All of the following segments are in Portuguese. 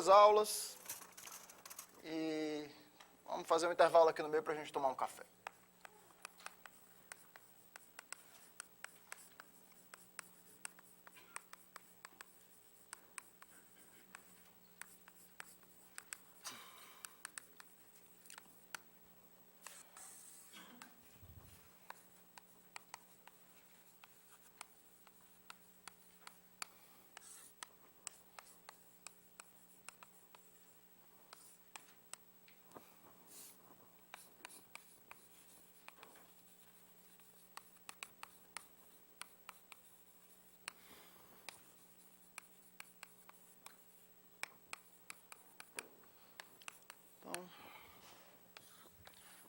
2 aulas e vamos fazer um intervalo aqui no meio para a gente tomar um café.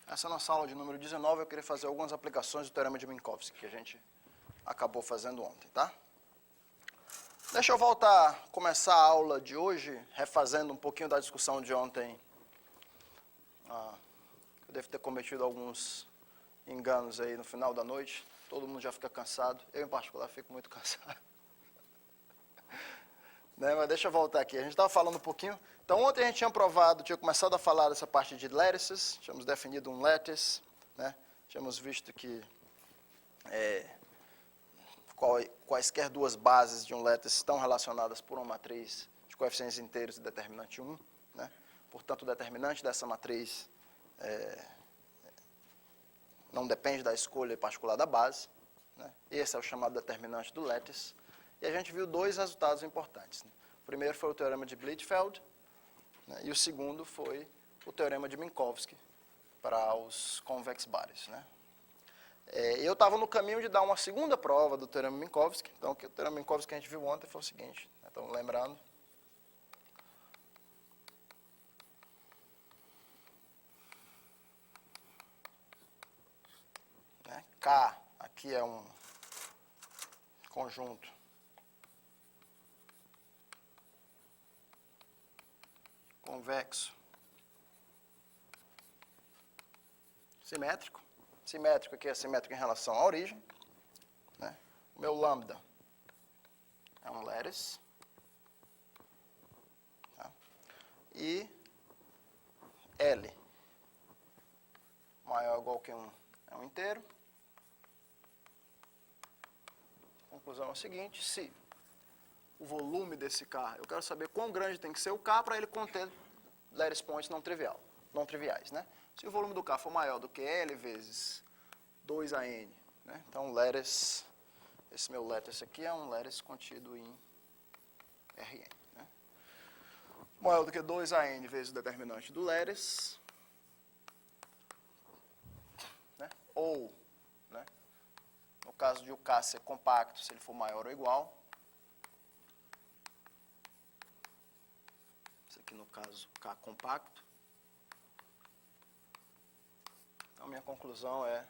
Essa é a nossa aula de número 19, eu queria fazer algumas aplicações do Teorema de Minkowski, que a gente acabou fazendo ontem, tá? Deixa eu voltar, começar a aula de hoje, refazendo um pouquinho da discussão de ontem. Eu devo ter cometido alguns enganos aí no final da noite, todo mundo já fica cansado, eu em particular fico muito cansado. Né, mas deixa eu voltar aqui, a gente estava falando um pouquinho. Então ontem a gente tinha começado a falar dessa parte de lattices, tínhamos definido um lattice, né? Tínhamos visto que quaisquer duas bases de um lattice estão relacionadas por uma matriz de coeficientes inteiros e determinante 1, né? Portanto, o determinante dessa matriz não depende da escolha particular da base, né? Esse é o chamado determinante do lattice. E a gente viu 2 resultados importantes, né? O primeiro foi o teorema de Blichfeld, né? E o segundo foi o teorema de Minkowski para os convex bodies, né? Eu estava no caminho de dar uma segunda prova do teorema Minkowski. Então, o teorema Minkowski que a gente viu ontem foi o seguinte, né? Então, lembrando, né? K aqui é um conjunto convexo simétrico. Simétrico aqui é simétrico em relação à origem, né? O meu lambda é um lattice, tá? E L maior ou igual que 1 é um inteiro. A conclusão é o seguinte: se o volume desse K, eu quero saber quão grande tem que ser o K para ele conter lattice points não triviais, né? Se o volume do K for maior do que L vezes 2AN, né? Então, lattice, esse meu lattice aqui é um lattice contido em Rn, né? Maior do que 2AN vezes o determinante do lattice, né? Ou, né, no caso de o K ser compacto, se ele for maior ou igual, isso aqui no caso K compacto. Então, minha conclusão é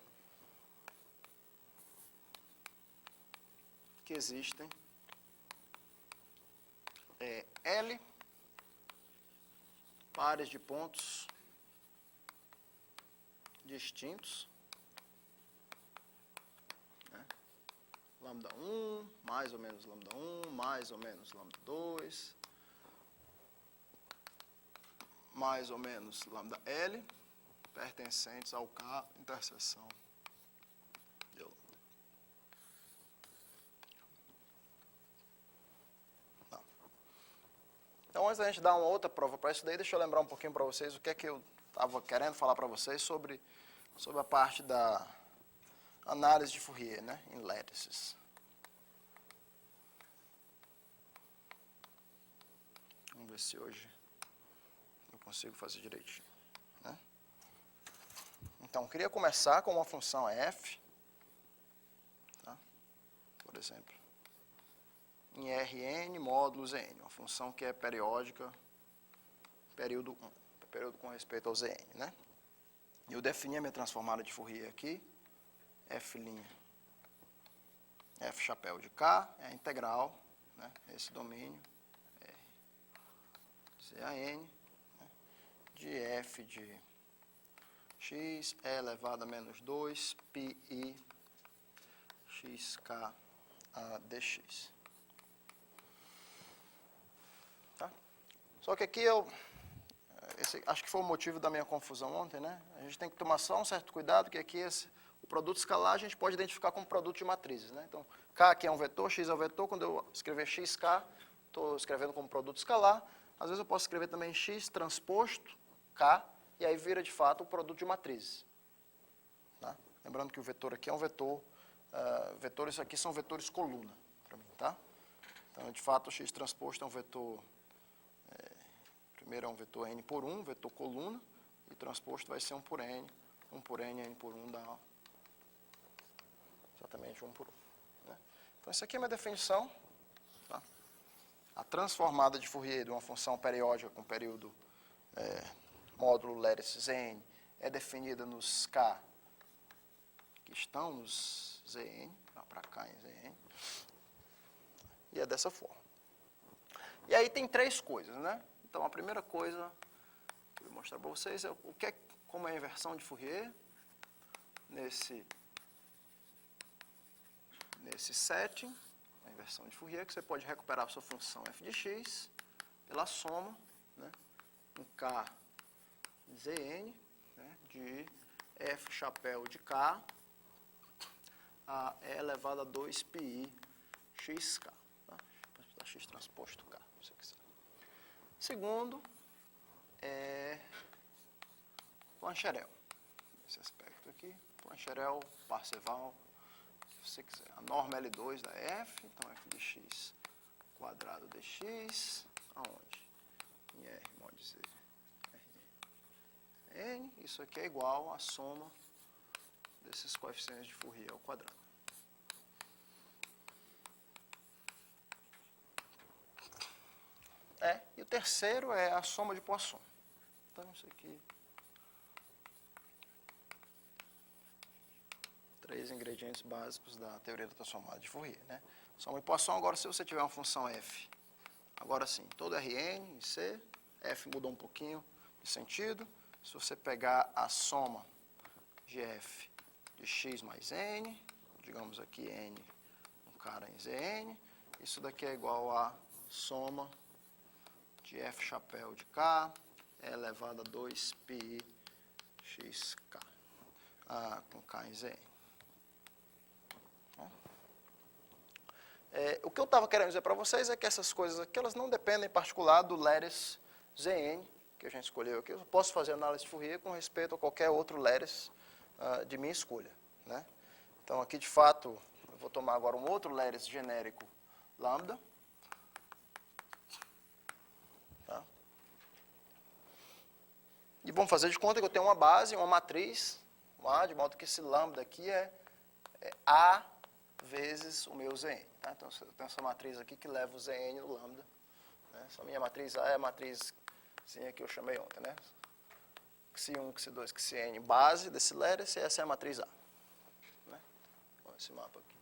que existem L pares de pontos distintos, né? Lambda 1, mais ou menos lambda 1, mais ou menos lambda 2, mais ou menos lambda L, pertencentes ao K interseção de lambda. Então, antes da gente dar uma outra prova para isso daí, deixa eu lembrar um pouquinho para vocês o que é que eu estava querendo falar para vocês sobre a parte da análise de Fourier, né, em lattices. Vamos ver se hoje eu consigo fazer direitinho, né? Então, eu queria começar com uma função f, tá? Por exemplo, em Rn módulo Zn, uma função que é periódica, período 1, período com respeito ao Zn, né? E eu defini a minha transformada de Fourier aqui, f', f chapéu de K, é a integral, né? Esse domínio, R, Zan, né? De f de x é elevado a menos 2, pi xk a dx. Tá? Só que aqui esse acho que foi o motivo da minha confusão ontem, né? A gente tem que tomar só um certo cuidado, que aqui o produto escalar a gente pode identificar como produto de matrizes, né? Então, K aqui é um vetor, X é um vetor, quando eu escrever XK, estou escrevendo como produto escalar. Às vezes eu posso escrever também X transposto K, e aí vira de fato o produto de matrizes. Tá? Lembrando que o vetor aqui é um vetor, vetores aqui são vetores coluna, para mim, tá? Então, de fato, o X transposto é um vetor, primeiro é um vetor N por 1, vetor coluna, e transposto vai ser 1 por N, N por 1 dá exatamente 1 por 1. Né? Então, essa aqui é a minha definição. Tá? A transformada de Fourier de uma função periódica com período módulo lattice Zn é definida nos K que estão nos Zn, para cá em Zn, e é dessa forma. E aí tem três coisas, né? Então, a primeira coisa que eu vou mostrar para vocês é como é a inversão de Fourier nesse setting, a inversão de Fourier, que você pode recuperar a sua função f de x pela soma, né, um k Zn, né, de f chapéu de k a e elevado a 2πi xk. Tá? X transposto k, se você quiser. Segundo, Plancherel. Esse aspecto aqui, Plancherel, Parseval, se você quiser. A norma L2 da f, então f de x quadrado dx, aonde? Em R mod Z. N, isso aqui é igual à soma desses coeficientes de Fourier ao quadrado. E o terceiro é a soma de Poisson. Então, isso aqui, três ingredientes básicos da teoria da transformada de Fourier, né? Soma de Poisson, agora, se você tiver uma função f, agora sim, todo Rn em C, f mudou um pouquinho de sentido. Se você pegar a soma de f de x mais n, digamos aqui n, um cara em Zn, isso daqui é igual a soma de f chapéu de k elevado a 2π xk, com k em Zn. O que eu estava querendo dizer para vocês é que essas coisas aqui, elas não dependem em particular do lattice Zn, que a gente escolheu aqui. Eu posso fazer análise de Fourier com respeito a qualquer outro lattice de minha escolha. Né? Então, aqui, de fato, eu vou tomar agora um outro lattice genérico lambda. Tá? E vamos fazer de conta que eu tenho uma base, uma matriz, de modo que esse lambda aqui é A vezes o meu Zn. Tá? Então, eu tenho essa matriz aqui que leva o Zn no lambda. Né? Essa minha matriz A é a matriz que eu chamei ontem. Né? Xi1, Xi2, Xn, base desse lattice, e essa é a matriz A. Né? Esse mapa aqui.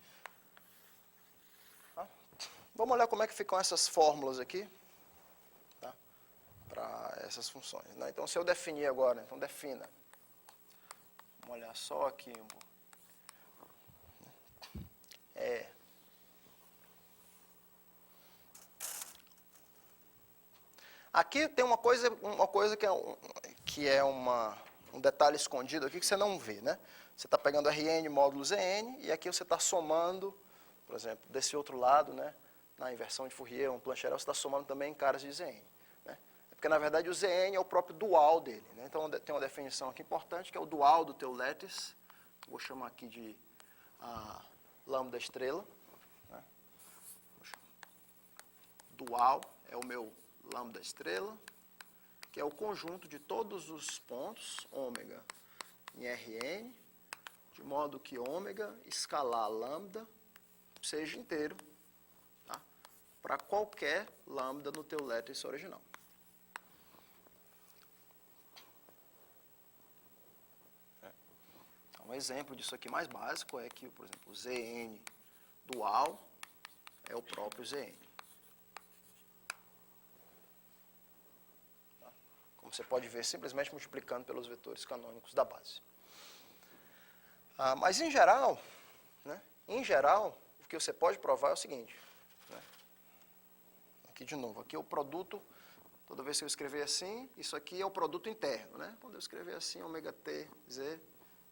Tá? Vamos olhar como é que ficam essas fórmulas aqui, tá? Para essas funções. Né? Então, se eu definir agora, então defina. Vamos olhar só aqui um pouco. Aqui tem uma coisa que é um detalhe escondido aqui que você não vê, né? Você está pegando Rn módulo Zn e aqui você está somando, por exemplo, desse outro lado, né? Na inversão de Fourier, um Plancherel, você está somando também caras de Zn. Né? Porque, na verdade, o Zn é o próprio dual dele. Né? Então, tem uma definição aqui importante, que é o dual do teu lattice. Vou chamar aqui de lambda estrela. Né? Dual é o meu lambda estrela, que é o conjunto de todos os pontos, ômega em Rn, de modo que ômega escalar lambda seja inteiro, tá? Para qualquer lambda no teu lattice original. Um exemplo disso aqui mais básico é que, por exemplo, o Zn dual é o próprio Zn. Como você pode ver, simplesmente multiplicando pelos vetores canônicos da base. Mas, em geral, o que você pode provar é o seguinte. Né? Aqui, de novo, aqui o produto Toda vez que eu escrever assim, isso aqui é o produto interno, né? Quando eu escrever assim, ômega T, Z,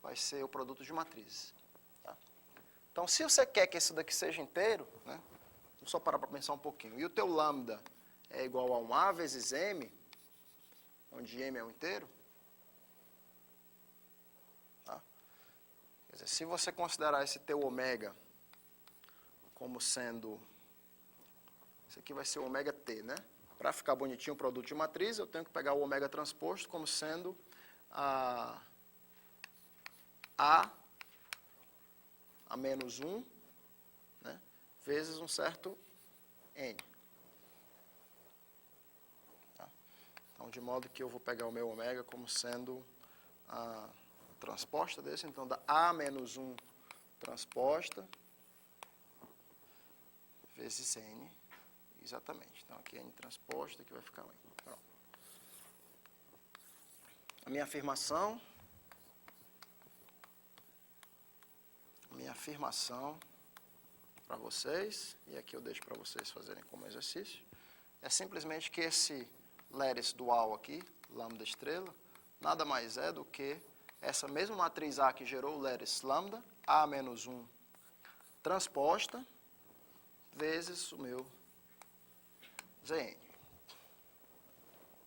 vai ser o produto de matrizes. Tá? Então, se você quer que isso daqui seja inteiro, né? Vou só parar para pensar um pouquinho. E o teu lambda é igual a 1A vezes M, onde M é um inteiro. Tá? Quer dizer, se você considerar esse teu ômega como sendo... Isso aqui vai ser o ômega T, né? Para ficar bonitinho o produto de matriz, eu tenho que pegar o ômega transposto como sendo a menos 1, né? Vezes um certo N. Tá? Então, de modo que eu vou pegar o meu ômega como sendo a transposta desse, então dá A menos 1 transposta vezes N. Exatamente. Então, aqui é N transposta, aqui vai ficar 1. Pronto. A minha afirmação para vocês, e aqui eu deixo para vocês fazerem como exercício, é simplesmente que esse lattice dual aqui, lambda estrela, nada mais é do que essa mesma matriz A que gerou o lattice lambda, A menos 1 transposta, vezes o meu Zn.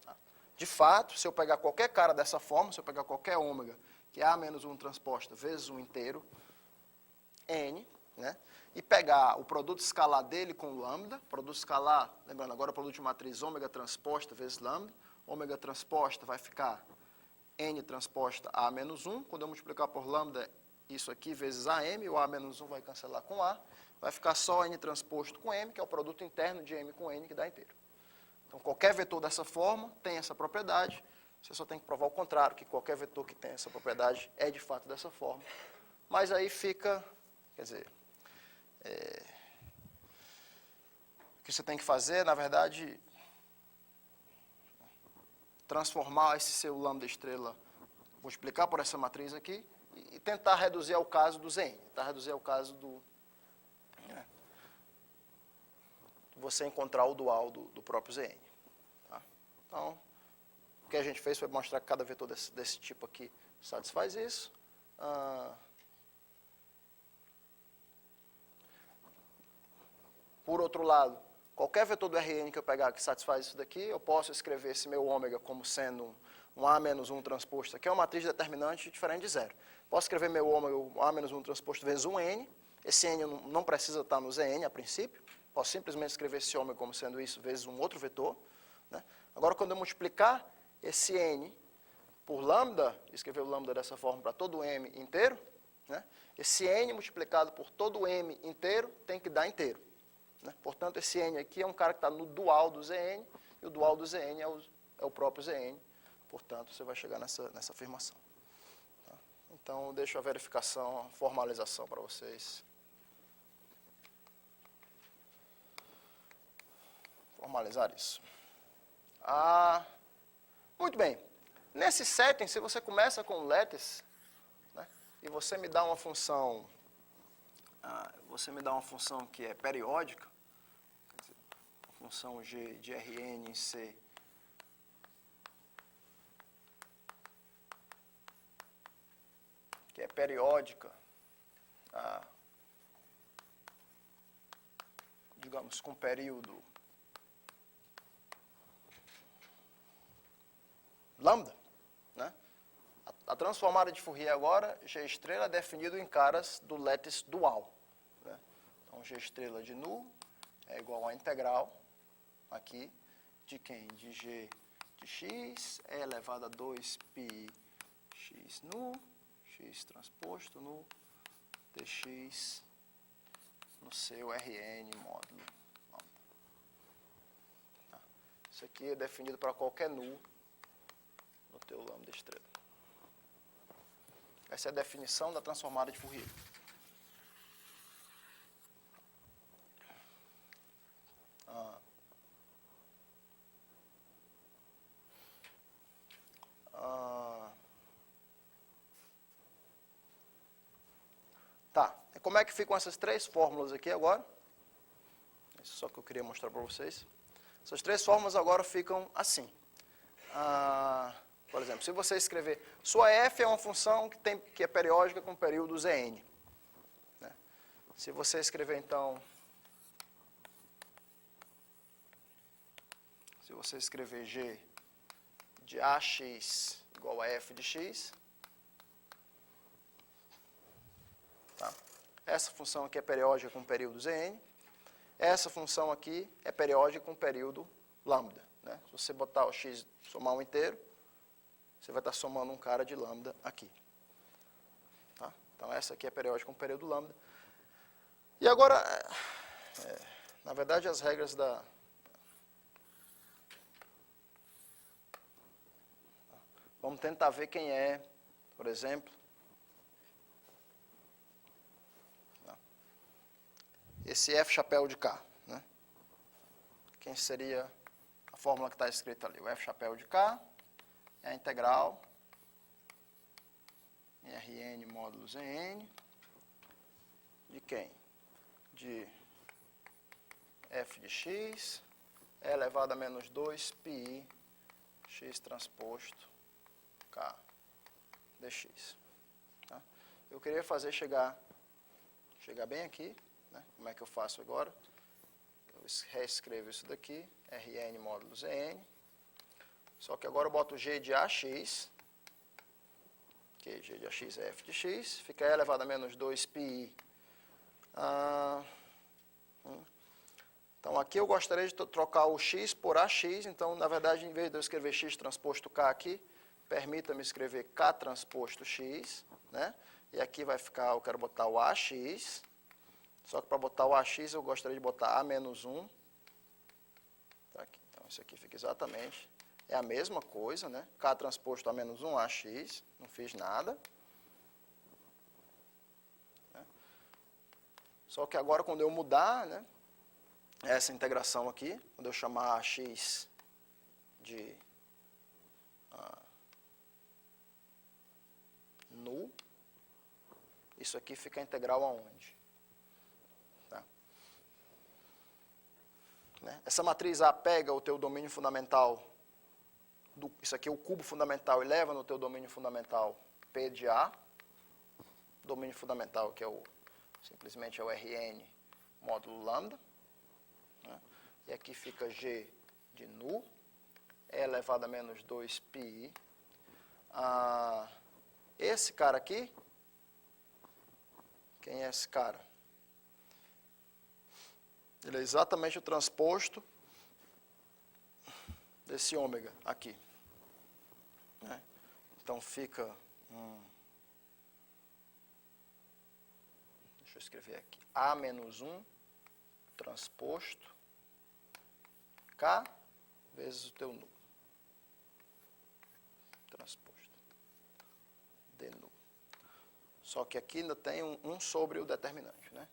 Tá? De fato, se eu pegar qualquer cara dessa forma, se eu pegar qualquer ômega, que é A menos 1 transposta vezes 1 inteiro, N, né? E pegar o produto escalar dele com o lambda, produto escalar, lembrando agora o produto de matriz ômega transposta vezes lambda, ômega transposta vai ficar N transposta A menos 1, quando eu multiplicar por lambda, isso aqui vezes AM, o A menos 1 vai cancelar com A, vai ficar só N transposto com M, que é o produto interno de M com N, que dá inteiro. Então, qualquer vetor dessa forma tem essa propriedade, você só tem que provar o contrário, que qualquer vetor que tem essa propriedade é de fato dessa forma. Mas aí fica, quer dizer, o que você tem que fazer, na verdade, transformar esse seu lambda estrela, multiplicar por essa matriz aqui, e tentar reduzir ao caso do Zn, tentar reduzir ao caso do... você encontrar o dual do próprio Zn. Tá? Então, o que a gente fez foi mostrar que cada vetor desse tipo aqui satisfaz isso. Por outro lado, qualquer vetor do Rn que eu pegar que satisfaz isso daqui, eu posso escrever esse meu ômega como sendo um A menos 1 transposto, que é uma matriz determinante diferente de zero. Posso escrever meu ômega, o A menos 1 transposto vezes 1N, esse N não precisa estar no Zn a princípio, posso simplesmente escrever esse ômega como sendo isso vezes um outro vetor. Né? Agora, quando eu multiplicar esse N por lambda, escrever o lambda dessa forma para todo o M inteiro, né? Esse N multiplicado por todo o M inteiro tem que dar inteiro. Né? Portanto, esse N aqui é um cara que está no dual do Zn, e o dual do Zn é o próprio Zn. Portanto, você vai chegar nessa afirmação. Tá? Então, deixo a verificação, a formalização para vocês. Formalizar isso. Muito bem. Nesse setting, se você começa com lattice, né, e você me dá uma função, que é periódica, quer dizer, a função g de Rn em C que é periódica, digamos, com período lambda, né? A transformada de Fourier agora, G estrela é definido em caras do lattice dual. Né? Então, G estrela de nu é igual a integral, aqui, de quem? De G de x é elevado a 2π x nu, x transposto nu, dx no seu Rn módulo lambda. Tá? Isso aqui é definido para qualquer nu no teu lambda estrela. Essa é a definição da transformada de Fourier. Tá, como é que ficam essas três fórmulas aqui agora? Isso só que eu queria mostrar para vocês. Essas três fórmulas agora ficam assim. Por exemplo, se você escrever, sua f é uma função que é periódica com períodos n. Né? Se você escrever, então, se você escrever g de ax igual a f de x, tá? Essa função aqui é periódica com períodos n, essa função aqui é periódica com período lambda. Né? Se você botar o x, somar um inteiro, você vai estar somando um cara de lambda aqui. Tá? Então, essa aqui é periódica com período lambda. E agora, na verdade, as regras da... Vamos tentar ver quem é, por exemplo, esse f chapéu de k. Né? Quem seria a fórmula que está escrita ali? O f chapéu de k é a integral em Rn módulos En de quem? De f de x é elevado a menos 2 pi x transposto k dx. Tá? Eu queria fazer chegar bem aqui. Né? Como é que eu faço agora? Eu reescrevo isso daqui, Rn módulos En. Só que agora eu boto g de ax, que g de ax é f de x, fica e elevado a menos 2 pi. Então, aqui eu gostaria de trocar o x por ax, então, na verdade, em vez de eu escrever x transposto k aqui, permita-me escrever k transposto x, né? E aqui vai ficar, eu quero botar o ax, só que para botar o ax eu gostaria de botar a menos 1. Tá aqui. Então, isso aqui fica exatamente... É a mesma coisa, né? K transposto a menos 1 ax, não fiz nada. Né? Só que agora, quando eu mudar, né, essa integração aqui, quando eu chamar ax de nu, isso aqui fica integral aonde? Tá? Né? Essa matriz A pega o teu domínio fundamental... Isso aqui é o cubo fundamental e leva no teu domínio fundamental P de A. Domínio fundamental que é simplesmente é o Rn módulo lambda. Né? E aqui fica G de nu, é elevado a menos 2 pi. Esse cara aqui, quem é esse cara? Ele é exatamente o transposto desse ômega aqui. Né? Então fica... deixa eu escrever aqui. A menos 1 transposto K vezes o teu nu. Transposto de nu. Só que aqui ainda tem um sobre o determinante, né?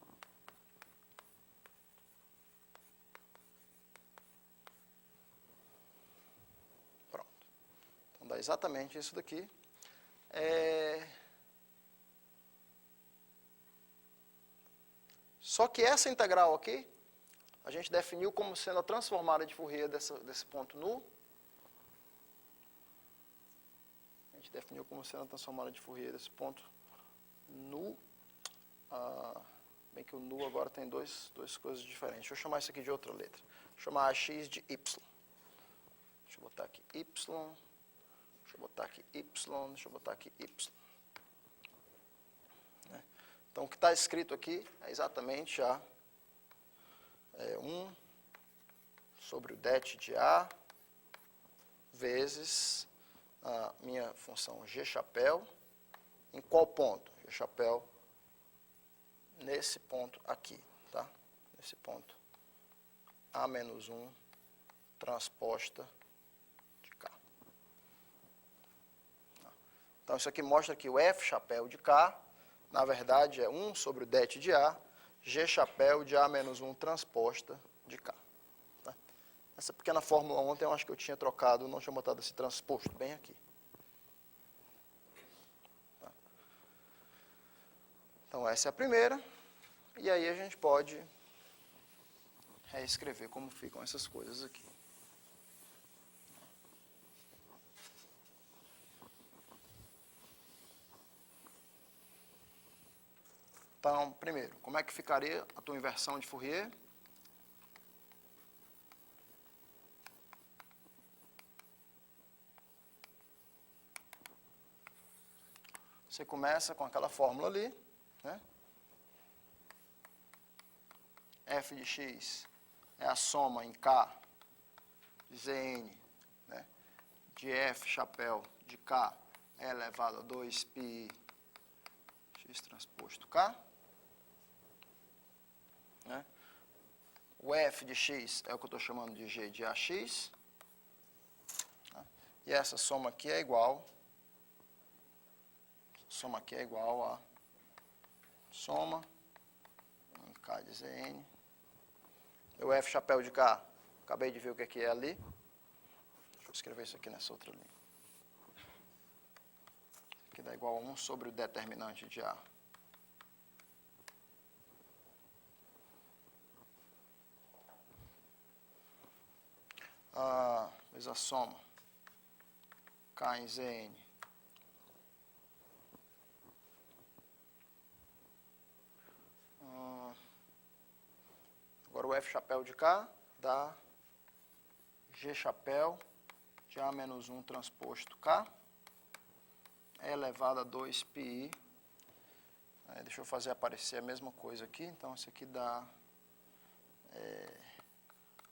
Dá exatamente isso daqui. Só que essa integral aqui, a gente definiu como sendo a transformada de Fourier desse ponto nu. A gente definiu como sendo a transformada de Fourier desse ponto nu. Bem que o nu agora tem duas coisas diferentes. Deixa eu chamar isso aqui de outra letra. Vou chamar ax de y. Deixa eu botar aqui y. Deixa eu botar aqui y, deixa eu botar aqui y. Né? Então, o que está escrito aqui é exatamente 1 sobre o det de A vezes a minha função g chapéu. Em qual ponto? G chapéu nesse ponto aqui, tá? Nesse ponto A menos 1 transposta. Então, isso aqui mostra que o f chapéu de K, na verdade, é 1 sobre o det de A, g chapéu de A menos 1 transposta de K. Tá? Essa pequena fórmula ontem eu acho que eu tinha trocado, não tinha botado esse transposto bem aqui. Tá? Então, essa é a primeira. E aí a gente pode reescrever como ficam essas coisas aqui. Então, primeiro, como é que ficaria a tua inversão de Fourier? Você começa com aquela fórmula ali, né? F de x é a soma em K de Zn, né, de F chapéu de K é elevado a 2π x transposto K. Né? O F de x é o que eu estou chamando de G de AX. Né? E essa soma aqui é igual a soma em K de Zn. O F chapéu de K, acabei de ver o que é ali. Deixa eu escrever isso aqui nessa outra linha. Que dá igual a 1 sobre o determinante de A. Vezes a soma K em Zn agora o F chapéu de K dá G chapéu de A menos 1 transposto K é elevado a 2πi. Deixa eu fazer aparecer a mesma coisa aqui. Então, isso aqui dá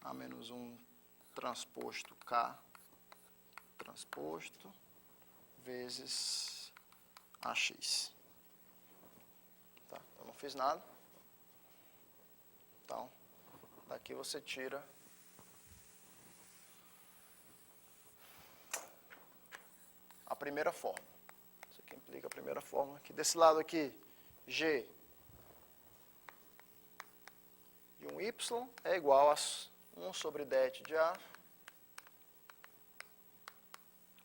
A menos 1 transposto K transposto vezes AX. Tá? Eu não fiz nada. Então, daqui você tira a primeira fórmula. Isso aqui implica a primeira fórmula. Aqui desse lado aqui, G de um Y é igual a 1 sobre det de A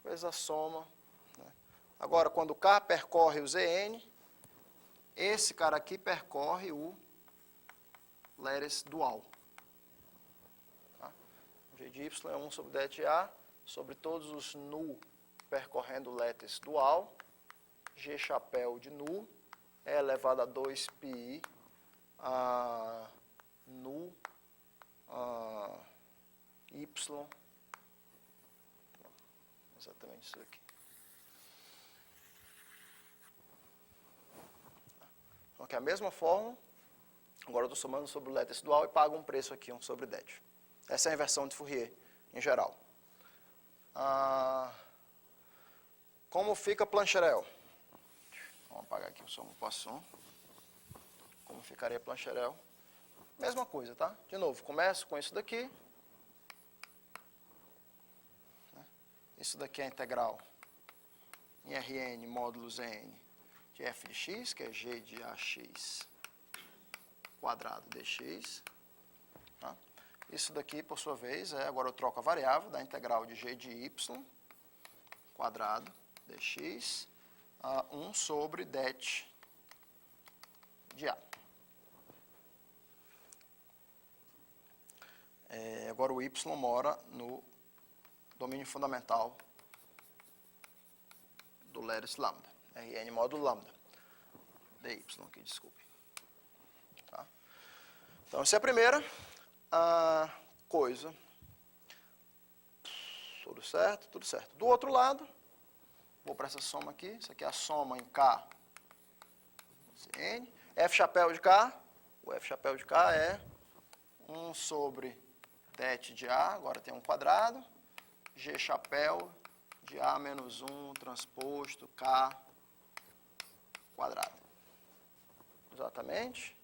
vezes a soma. Né? Agora, quando K percorre o Zn, esse cara aqui percorre o Leres dual. Tá? G de Y é 1 sobre det de A sobre todos os nu percorrendo Letes dual. G chapéu de nu é elevado a 2πi nu y, exatamente isso aqui. Então, aqui é a mesma fórmula, agora eu estou somando sobre o Letes dual e pago um preço aqui, 1 sobre det. Essa é a inversão de Fourier, em geral. Como fica Plancherel? Vamos apagar aqui o som Poisson. Como ficaria Plancherel? Mesma coisa, tá? De novo, começo com isso daqui. Isso daqui é a integral em Rn módulos n de f de x, que é g de ax quadrado dx. Tá? Isso daqui, por sua vez, agora eu troco a variável da integral de g de y quadrado dx a 1 sobre det de A. Agora o y mora no domínio fundamental do Leres lambda. Rn módulo lambda. dy aqui, desculpe. Tá? Então, essa é a primeira coisa. Tudo certo, tudo certo. Do outro lado, vou para essa soma aqui. Isso aqui é a soma em K. N. F chapéu de K. O F chapéu de K é 1 sobre det de A. Agora tem um quadrado. G chapéu de A menos 1 transposto K quadrado. Exatamente.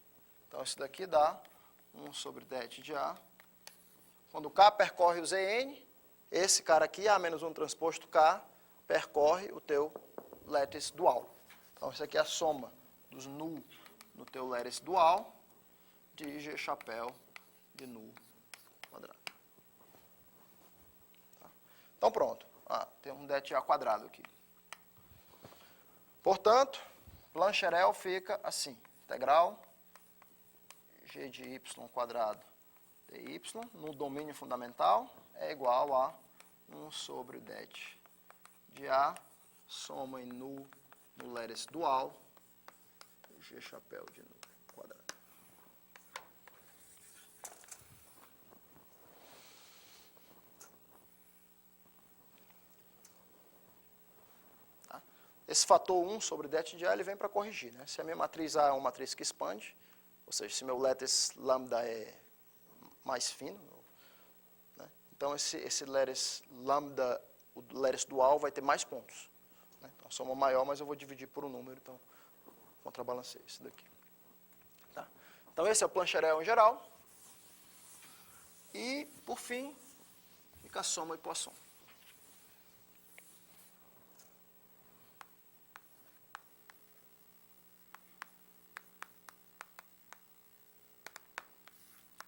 Então, isso daqui dá 1 sobre det de A. Quando K percorre o Zn, esse cara aqui, A menos 1 transposto K, percorre o teu Letes dual. Então, isso aqui é a soma dos nu no teu Leres dual de G chapéu de nu quadrado. Tá? Então, pronto. Tem um det A quadrado aqui. Portanto, Plancherel fica assim. Integral g de y quadrado dy no domínio fundamental é igual a 1 sobre det de A, soma em nu no Leres dual, G chapéu de nu quadrado. Tá? Esse fator 1 sobre det de A, ele vem para corrigir, né? Se a minha matriz A é uma matriz que expande, ou seja, se meu lattice lambda é mais fino, né? Então esse lattice lambda, o lattice dual vai ter mais pontos, né? Então a soma maior, mas eu vou dividir por um número, então contrabalancei isso daqui. Tá? Então esse é o Plancherel em geral. E, por fim, fica a soma e Poisson.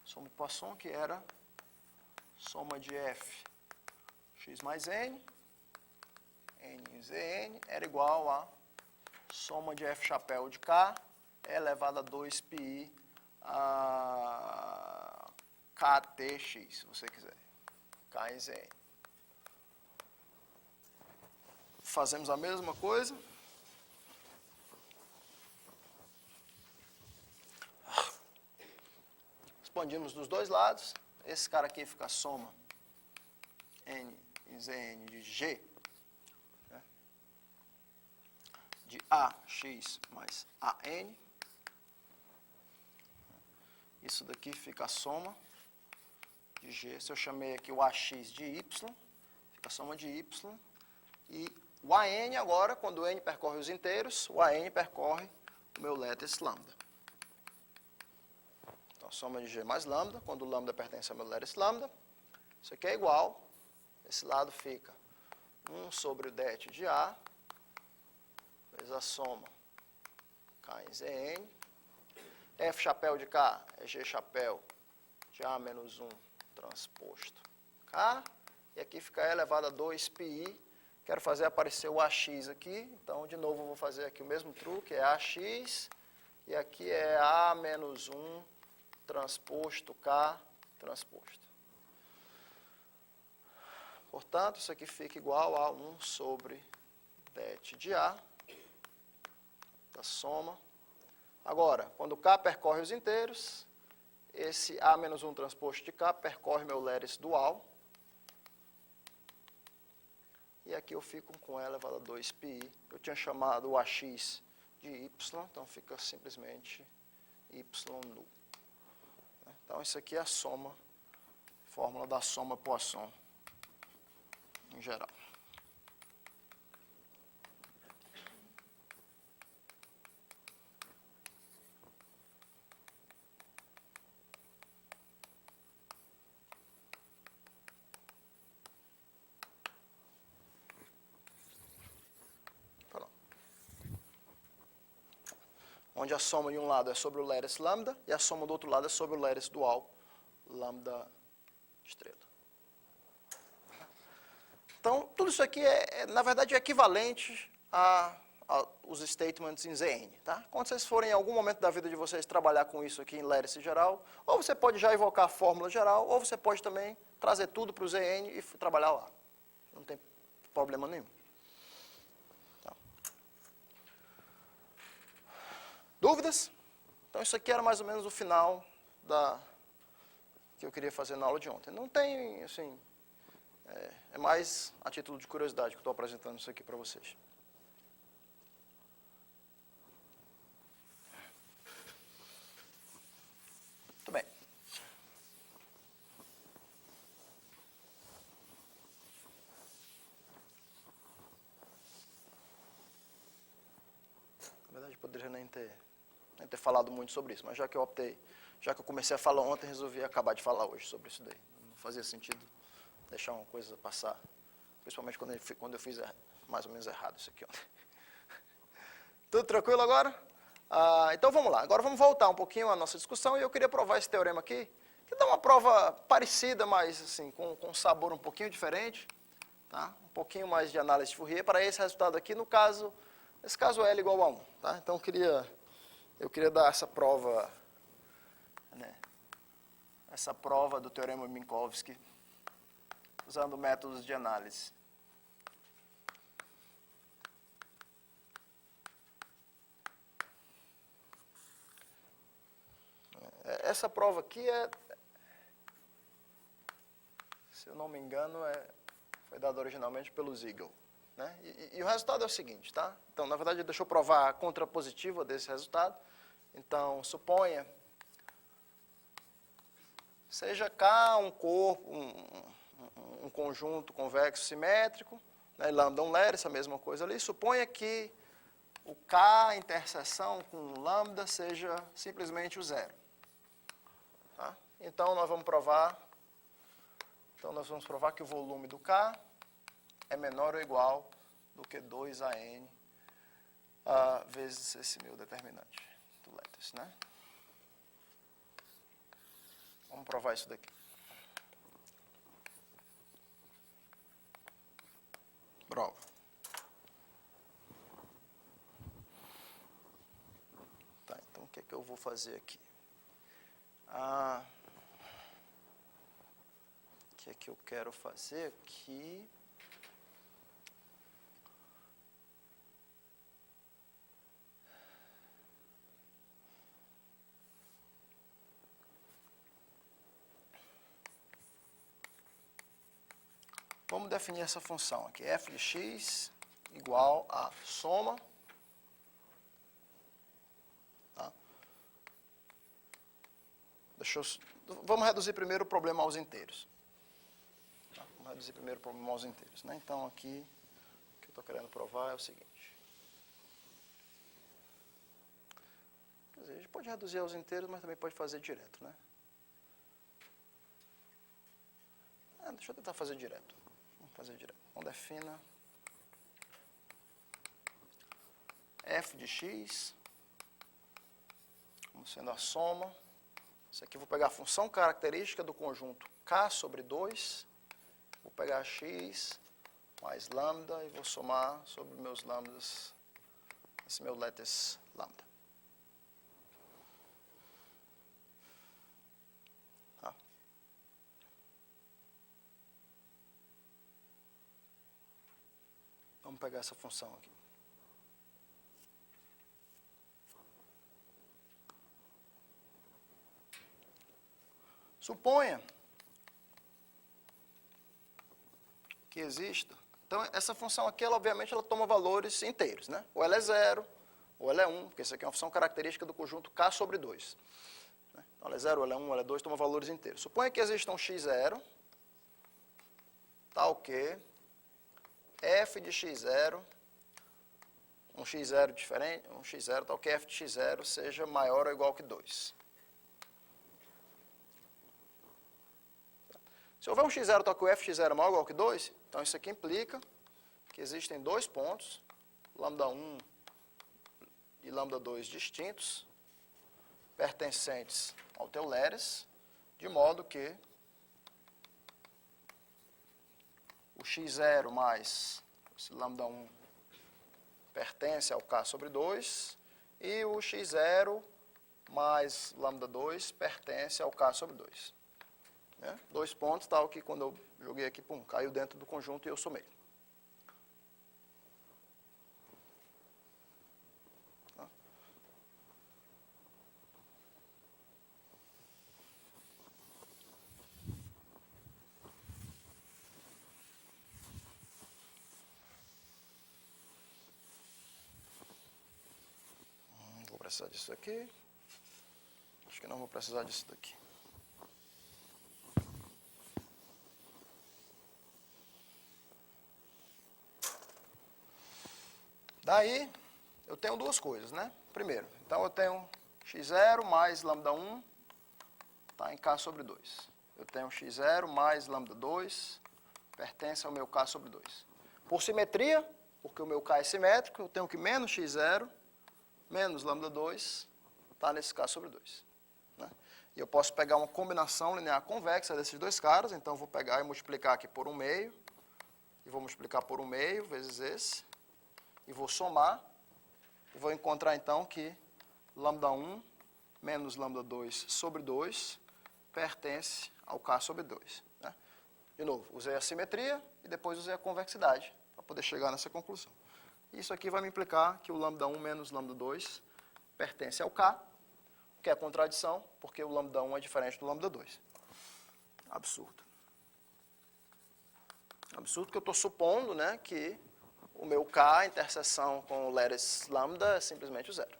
Soma e Poisson, que era soma de f x mais n, n em Zn, era igual a soma de f chapéu de k elevado a 2πi a ktx, se você quiser. K em Zn. Fazemos a mesma coisa. Expandimos dos dois lados. Esse cara aqui fica a soma n em Zn de g, né, de ax mais an. Isso daqui fica a soma de g. Se eu chamei aqui o ax de y, fica a soma de y. E o an agora, quando o n percorre os inteiros, o an percorre o meu lattice lambda. Então, a soma de g mais lambda, quando o lambda pertence ao meu lattice lambda, isso aqui é igual, esse lado fica 1 sobre o det de A, vezes a soma k em Zn. F chapéu de k é g chapéu de A menos 1 transposto k. E aqui fica E elevado a 2πi. Quero fazer aparecer o ax aqui, então de novo eu vou fazer aqui o mesmo truque, é ax, e aqui é A menos 1 transposto k transposto. Portanto, isso aqui fica igual a 1 sobre det de A, da soma. Agora, quando k percorre os inteiros, esse A menos 1 transposto de k percorre meu lattice dual. E aqui eu fico com E elevado a 2πi. Eu tinha chamado o ax de y, então fica simplesmente y nu. Então, isso aqui é a soma, fórmula da soma Poisson em geral. Onde a soma de um lado é sobre o lattice lambda e a soma do outro lado é sobre o lattice dual lambda estrela. Então, tudo isso aqui na verdade, equivalente aos statements em Zn. Tá? Quando vocês forem em algum momento da vida de vocês trabalhar com isso aqui em lattice geral, ou você pode já evocar a fórmula geral, ou você pode também trazer tudo para o Zn e trabalhar lá. Não tem problema nenhum. Dúvidas? Então, isso aqui era mais ou menos o final que eu queria fazer na aula de ontem. Não tem, assim, é mais a título de curiosidade que eu estou apresentando isso aqui para vocês. Muito bem. Na verdade, eu poderia nem ter falado muito sobre isso, mas já que eu comecei a falar ontem, resolvi acabar de falar hoje sobre isso daí. Não fazia sentido deixar uma coisa passar, principalmente quando eu fiz mais ou menos errado isso aqui ontem. Tudo tranquilo agora? Então vamos lá, agora vamos voltar um pouquinho à nossa discussão e eu queria provar esse teorema aqui, que dá uma prova parecida, mas assim, com um sabor um pouquinho diferente, tá? Um pouquinho mais de análise de Fourier para esse resultado aqui, nesse caso L igual a 1. Tá? Então eu queria dar essa prova, né, essa prova do teorema Minkowski, usando métodos de análise. essa prova aqui se eu não me engano, foi dada originalmente pelo Ziegel. Né? E o resultado é o seguinte, tá? Então, na verdade, deixa eu provar a contrapositiva desse resultado. Então, suponha, seja K um corpo, um conjunto convexo simétrico, né? Lambda um Ler, essa mesma coisa ali. Suponha que o K interseção com o lambda seja simplesmente o zero. Tá? Então, nós vamos provar que o volume do K é menor ou igual do que 2AN vezes esse meu determinante do lattice, né? Vamos provar isso daqui. Prova. Tá, então o que é que eu vou fazer aqui? O que é que eu quero fazer aqui? Vamos definir essa função aqui. F de x igual a soma. Tá? Vamos reduzir primeiro o problema aos inteiros. Tá? Vamos reduzir primeiro o problema aos inteiros. Né? Então, aqui, o que eu estou querendo provar é o seguinte. Quer dizer, a gente pode reduzir aos inteiros, mas também pode fazer direto. Né? Deixa eu tentar fazer direto. Vamos fazer direto. Então, defina f de x como sendo a soma. Isso aqui eu vou pegar a função característica do conjunto K sobre 2. Vou pegar x mais lambda e vou somar sobre meus lambdas, esse meu lattice lambda. Tá? Vamos pegar essa função aqui. Suponha que exista. Então, essa função aqui, obviamente, ela toma valores inteiros, né? Ou ela é 0, ou ela é 1, porque isso aqui é uma função característica do conjunto K sobre 2. Então, ela é 0, ela é 1, ela é 2, toma valores inteiros. Suponha que exista um x0, tal que f de x0, um x0 diferente, um x0, tal que f de x0 seja maior ou igual que 2. Se houver um x0 tal que o f de x0 é maior ou igual que 2, então isso aqui implica que existem dois pontos, lambda 1 e lambda 2 distintos, pertencentes ao teu Leres, de modo que o x0 mais esse lambda 1 pertence ao K sobre 2 e o x0 mais lambda 2 pertence ao K sobre 2. Né? Dois pontos, tal que quando eu joguei aqui, pum, caiu dentro do conjunto e eu somei. Tá? Vou precisar disso aqui. Acho que não vou precisar disso daqui. Daí, eu tenho duas coisas, né? Primeiro, então eu tenho x0 mais lambda 1, tá, em K sobre 2. Eu tenho x0 mais lambda 2, pertence ao meu K sobre 2. Por simetria, porque o meu K é simétrico, eu tenho que menos x0, menos lambda 2, tá nesse K sobre 2. Né? E eu posso pegar uma combinação linear convexa desses dois caras, então eu vou pegar e multiplicar aqui por 1/2, e vou multiplicar por 1/2 vezes esse, e vou somar, e vou encontrar então que lambda 1 menos lambda 2 sobre 2 pertence ao K sobre 2. Né? De novo, usei a simetria e depois usei a convexidade para poder chegar nessa conclusão. Isso aqui vai me implicar que o lambda 1 menos lambda 2 pertence ao K, que é contradição, porque o lambda 1 é diferente do lambda 2. Absurdo. Absurdo que eu estou supondo, né, que o meu K, a interseção com o lattice lambda, é simplesmente o zero.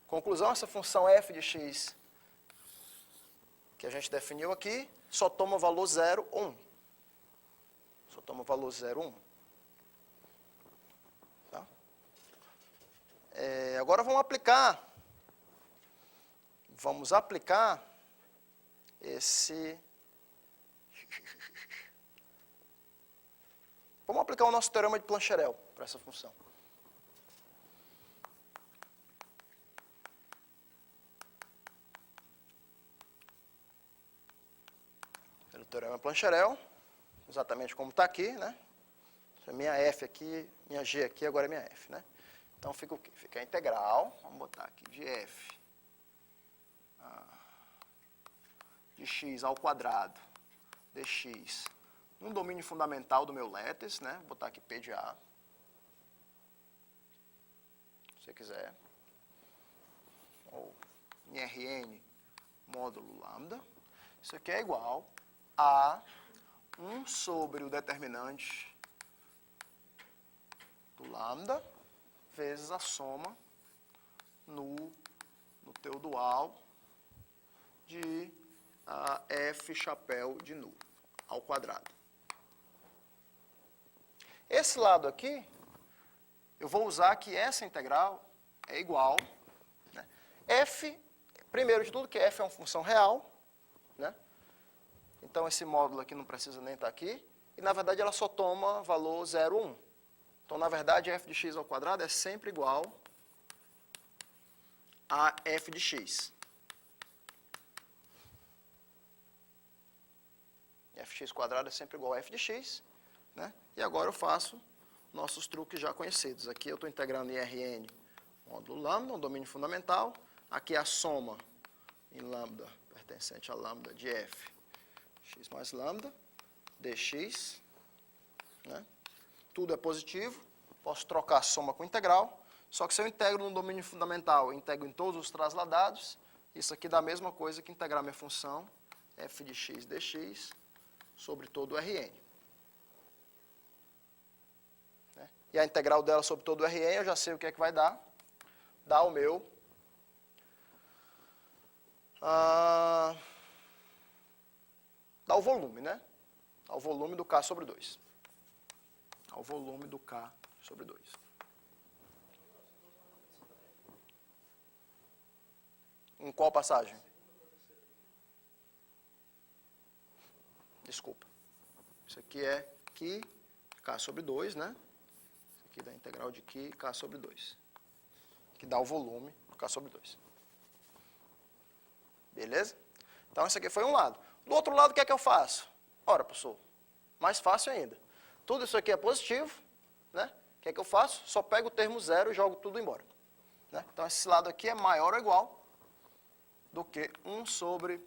Conclusão, essa função f de x que a gente definiu aqui, só toma valor 0 ou 1. Só toma valor 0 ou 1. Tá? Agora vamos aplicar esse... Vamos aplicar o nosso teorema de Plancherel para essa função. Pelo teorema de Plancherel, exatamente como está aqui, né? Minha f aqui, minha g aqui, agora é minha f, né? Então fica o quê? Fica a integral, vamos botar aqui, de f de x ao quadrado dx no domínio fundamental do meu lattice, né? Vou botar aqui P de A, se você quiser, ou em Rn módulo lambda. Isso aqui é igual a 1 sobre o determinante do lambda vezes a soma no teu dual de f chapéu de nu ao quadrado. Esse lado aqui, eu vou usar que essa integral é igual, né? F, primeiro de tudo, que f é uma função real, né? Então esse módulo aqui não precisa nem estar aqui, e na verdade ela só toma valor 0, 1. Então na verdade f de x ao quadrado é sempre igual a f de x. Fx quadrado é sempre igual a f de x, né? E agora eu faço nossos truques já conhecidos. Aqui eu estou integrando em Rn módulo lambda, um domínio fundamental. Aqui é a soma em lambda pertencente a lambda de f x mais lambda dx, né? Tudo é positivo, posso trocar a soma com integral, só que se eu integro no domínio fundamental, eu integro em todos os trasladados, isso aqui dá a mesma coisa que integrar minha função f de x dx sobre todo o Rn. Né? E a integral dela sobre todo o Rn, eu já sei o que é que vai dar. Dá o meu... dá o volume, né? Dá o volume do K sobre 2. Dá o volume do K sobre 2. Em qual passagem? Desculpa. Isso aqui é Qi, K sobre 2, né? Isso aqui dá a integral de Qi, K sobre 2. Que dá o volume do K sobre 2. Beleza? Então, esse aqui foi um lado. Do outro lado, o que é que eu faço? Ora, professor, mais fácil ainda. Tudo isso aqui é positivo, né? O que é que eu faço? Só pego o termo zero e jogo tudo embora. Né? Então, esse lado aqui é maior ou igual do que 1 sobre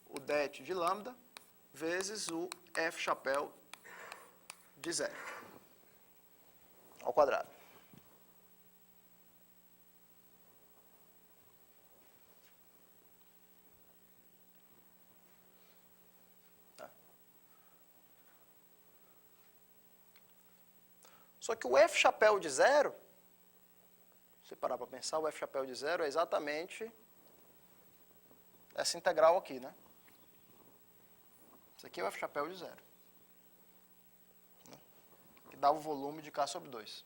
o det de lambda vezes o f chapéu de zero ao quadrado. Tá? Só que o f chapéu de zero, se você parar para pensar, o f chapéu de zero é exatamente essa integral aqui, né? Isso aqui é o f chapéu de zero. Que dá o volume de K sobre 2.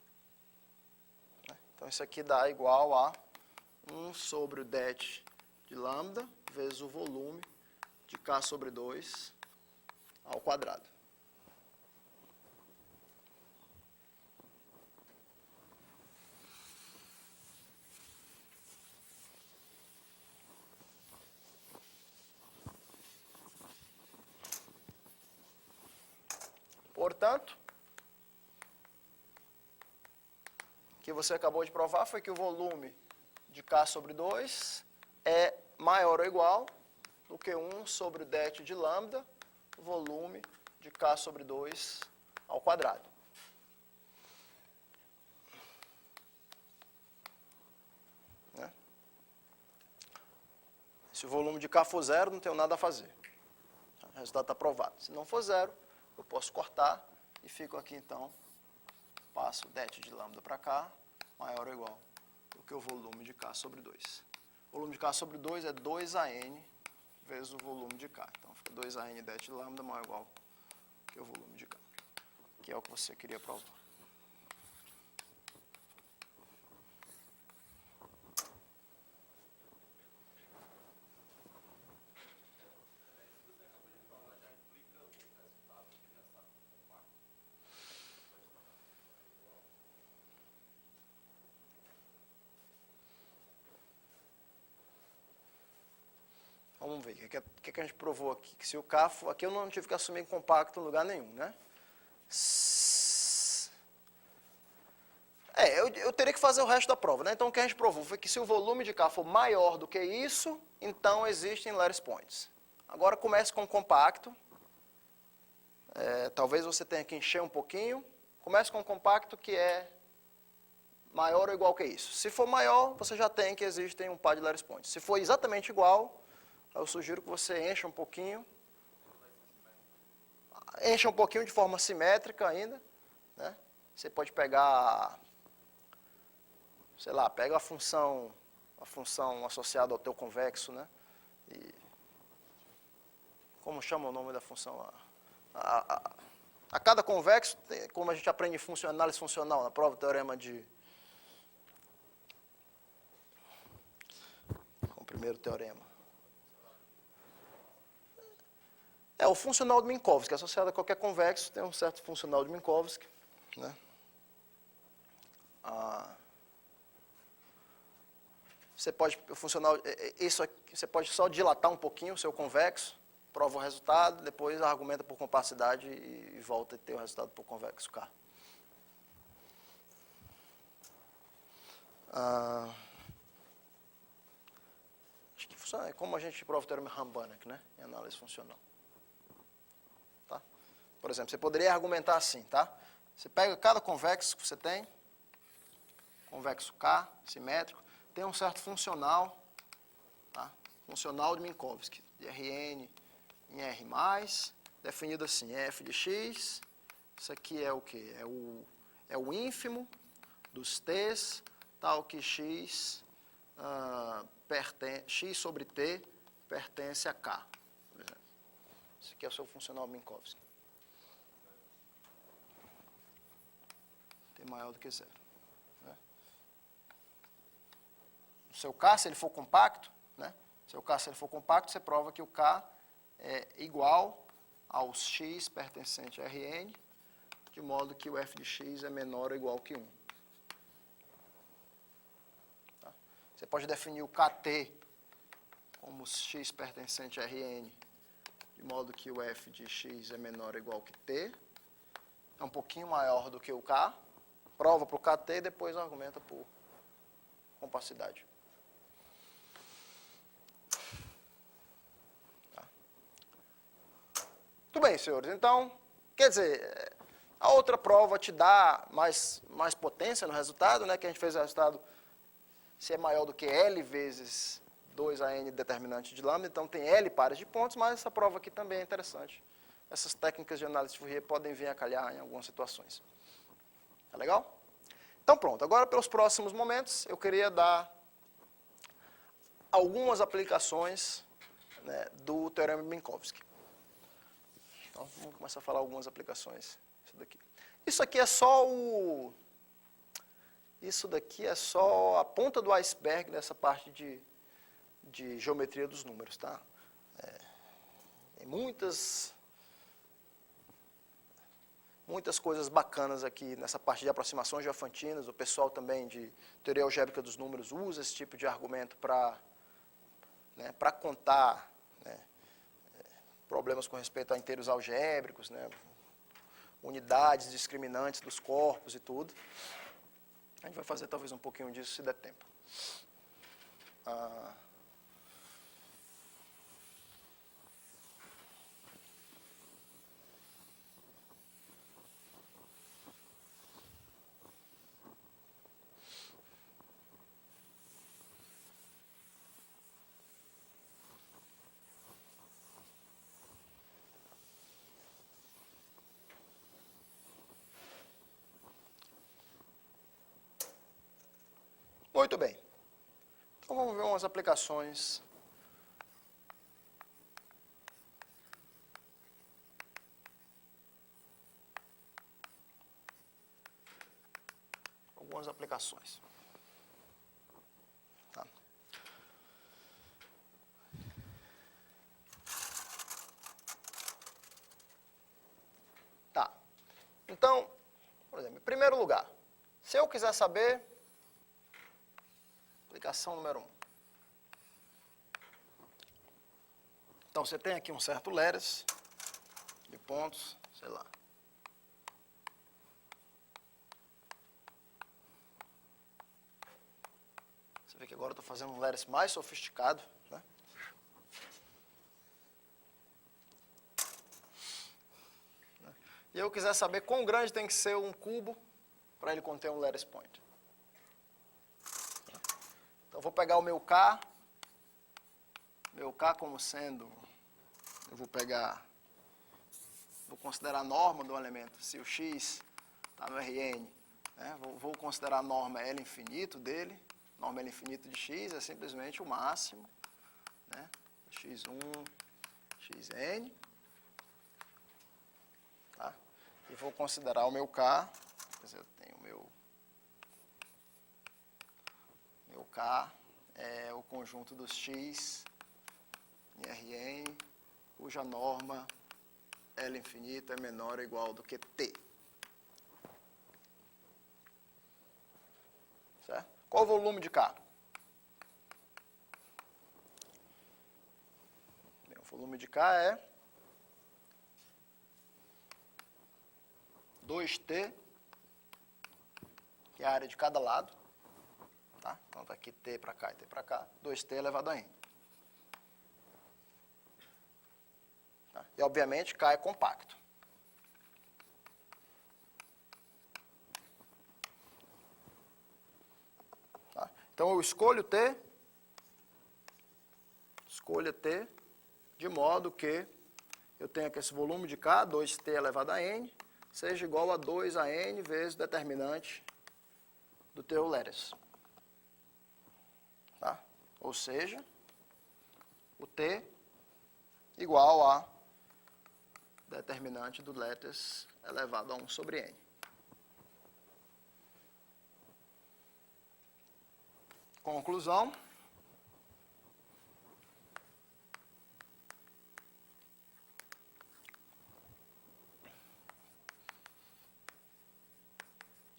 Então, isso aqui dá igual a 1 sobre o det de lambda vezes o volume de K sobre 2 ao quadrado. Portanto, o que você acabou de provar foi que o volume de K sobre 2 é maior ou igual do que 1 sobre o det de lambda, volume de K sobre 2 ao quadrado. Né? Se o volume de K for zero, não tenho nada a fazer. O resultado está provado. Se não for zero, eu posso cortar e fico aqui, então, passo det de lambda para cá, maior ou igual do que o volume de K sobre 2. O volume de K sobre 2 é 2AN vezes o volume de K. Então, fica 2AN det de lambda maior ou igual que o volume de K, que é o que você queria provar. Vamos ver, o que a gente provou aqui? Que se o K for, aqui eu não tive que assumir compacto em lugar nenhum, né? Eu teria que fazer o resto da prova, né? Então o que a gente provou foi que se o volume de K for maior do que isso, então existem lattice points. Agora comece com o compacto. Talvez você tenha que encher um pouquinho. Comece com o compacto que é maior ou igual que isso. Se for maior, você já tem que existem um par de lattice points. Se for exatamente igual, eu sugiro que você encha um pouquinho. Encha um pouquinho de forma simétrica ainda, né? Você pode pegar, sei lá, pega a função associada ao teu convexo, né? E como chama o nome da função? A cada convexo, como a gente aprende em análise funcional, na prova do teorema de... O primeiro teorema. O funcional de Minkowski, associado a qualquer convexo, tem um certo funcional de Minkowski, né? Você pode, isso aqui, você pode só dilatar um pouquinho o seu convexo, prova o resultado, depois argumenta por compacidade e volta a ter o resultado por convexo K. Acho que funciona, é como a gente prova o teorema Rambanek, né? Em análise funcional. Tá? Por exemplo, você poderia argumentar assim, tá? Você pega cada convexo que você tem, convexo K, simétrico, tem um certo funcional, tá? Funcional de Minkowski, de Rn em R+, definido assim, f de x, isso aqui é o quê? É o ínfimo dos t's, tal que x, x sobre t pertence a k, por exemplo. Isso aqui é o seu funcional Minkowski. T maior do que zero. Né? O seu k, se ele for compacto, né? Seu k, se ele for compacto, você prova que o k é igual aos x pertencente a Rn, de modo que o f de x é menor ou igual que 1. Tá? Você pode definir o kt como x pertencente a Rn, de modo que o f de x é menor ou igual que t. É um pouquinho maior do que o k. Prova para o kt e depois argumenta por compacidade. Muito bem, senhores. Então, quer dizer, a outra prova te dá mais potência no resultado, né? Que a gente fez o resultado se é maior do que L vezes 2AN determinante de lambda, então tem L pares de pontos, mas essa prova aqui também é interessante. Essas técnicas de análise de Fourier podem vir a calhar em algumas situações. Tá legal? Então pronto, agora pelos próximos momentos eu queria dar algumas aplicações, né, do teorema de Minkowski. Então, vamos começar a falar algumas aplicações. Isso aqui é só Isso daqui é só a ponta do iceberg nessa parte de geometria dos números, tá? Tem muitas coisas bacanas aqui nessa parte de aproximações diofantinas. O pessoal também de teoria algébrica dos números usa esse tipo de argumento para, né, para contar, né, problemas com respeito a inteiros algébricos, né, unidades discriminantes dos corpos e tudo. A gente vai fazer talvez um pouquinho disso se der tempo. Muito bem. Então vamos ver umas aplicações. Algumas aplicações. Tá. Tá. Então, por exemplo, em primeiro lugar, se eu quiser saber, aplicação número 1. Então, você tem aqui um certo lattice de pontos, sei lá. Você vê que agora eu estou fazendo um lattice mais sofisticado, né? E eu quiser saber quão grande tem que ser um cubo para ele conter um lattice point. Então, eu vou pegar o meu K como sendo, eu vou considerar a norma do elemento. Se o X está no Rn, né, vou considerar a norma L infinito dele. Norma L infinito de X é simplesmente o máximo, né, X1, Xn. Tá? E vou considerar o meu K, quer dizer, eu tenho o meu K é o conjunto dos X em Rn, cuja norma L infinito é menor ou igual do que T. Certo? Qual o volume de K? Bem, o volume de K é 2T, que é a área de cada lado. Tá? Então está aqui T para cá e T para cá, 2T elevado a N. Tá? E, obviamente, K é compacto. Tá? Então, eu escolho T de modo que eu tenha que esse volume de K, 2T elevado a N, seja igual a 2 a N vezes o determinante do teu lattice. Tá? Ou seja, o T igual a determinante do lattice elevado a 1 sobre N. Conclusão.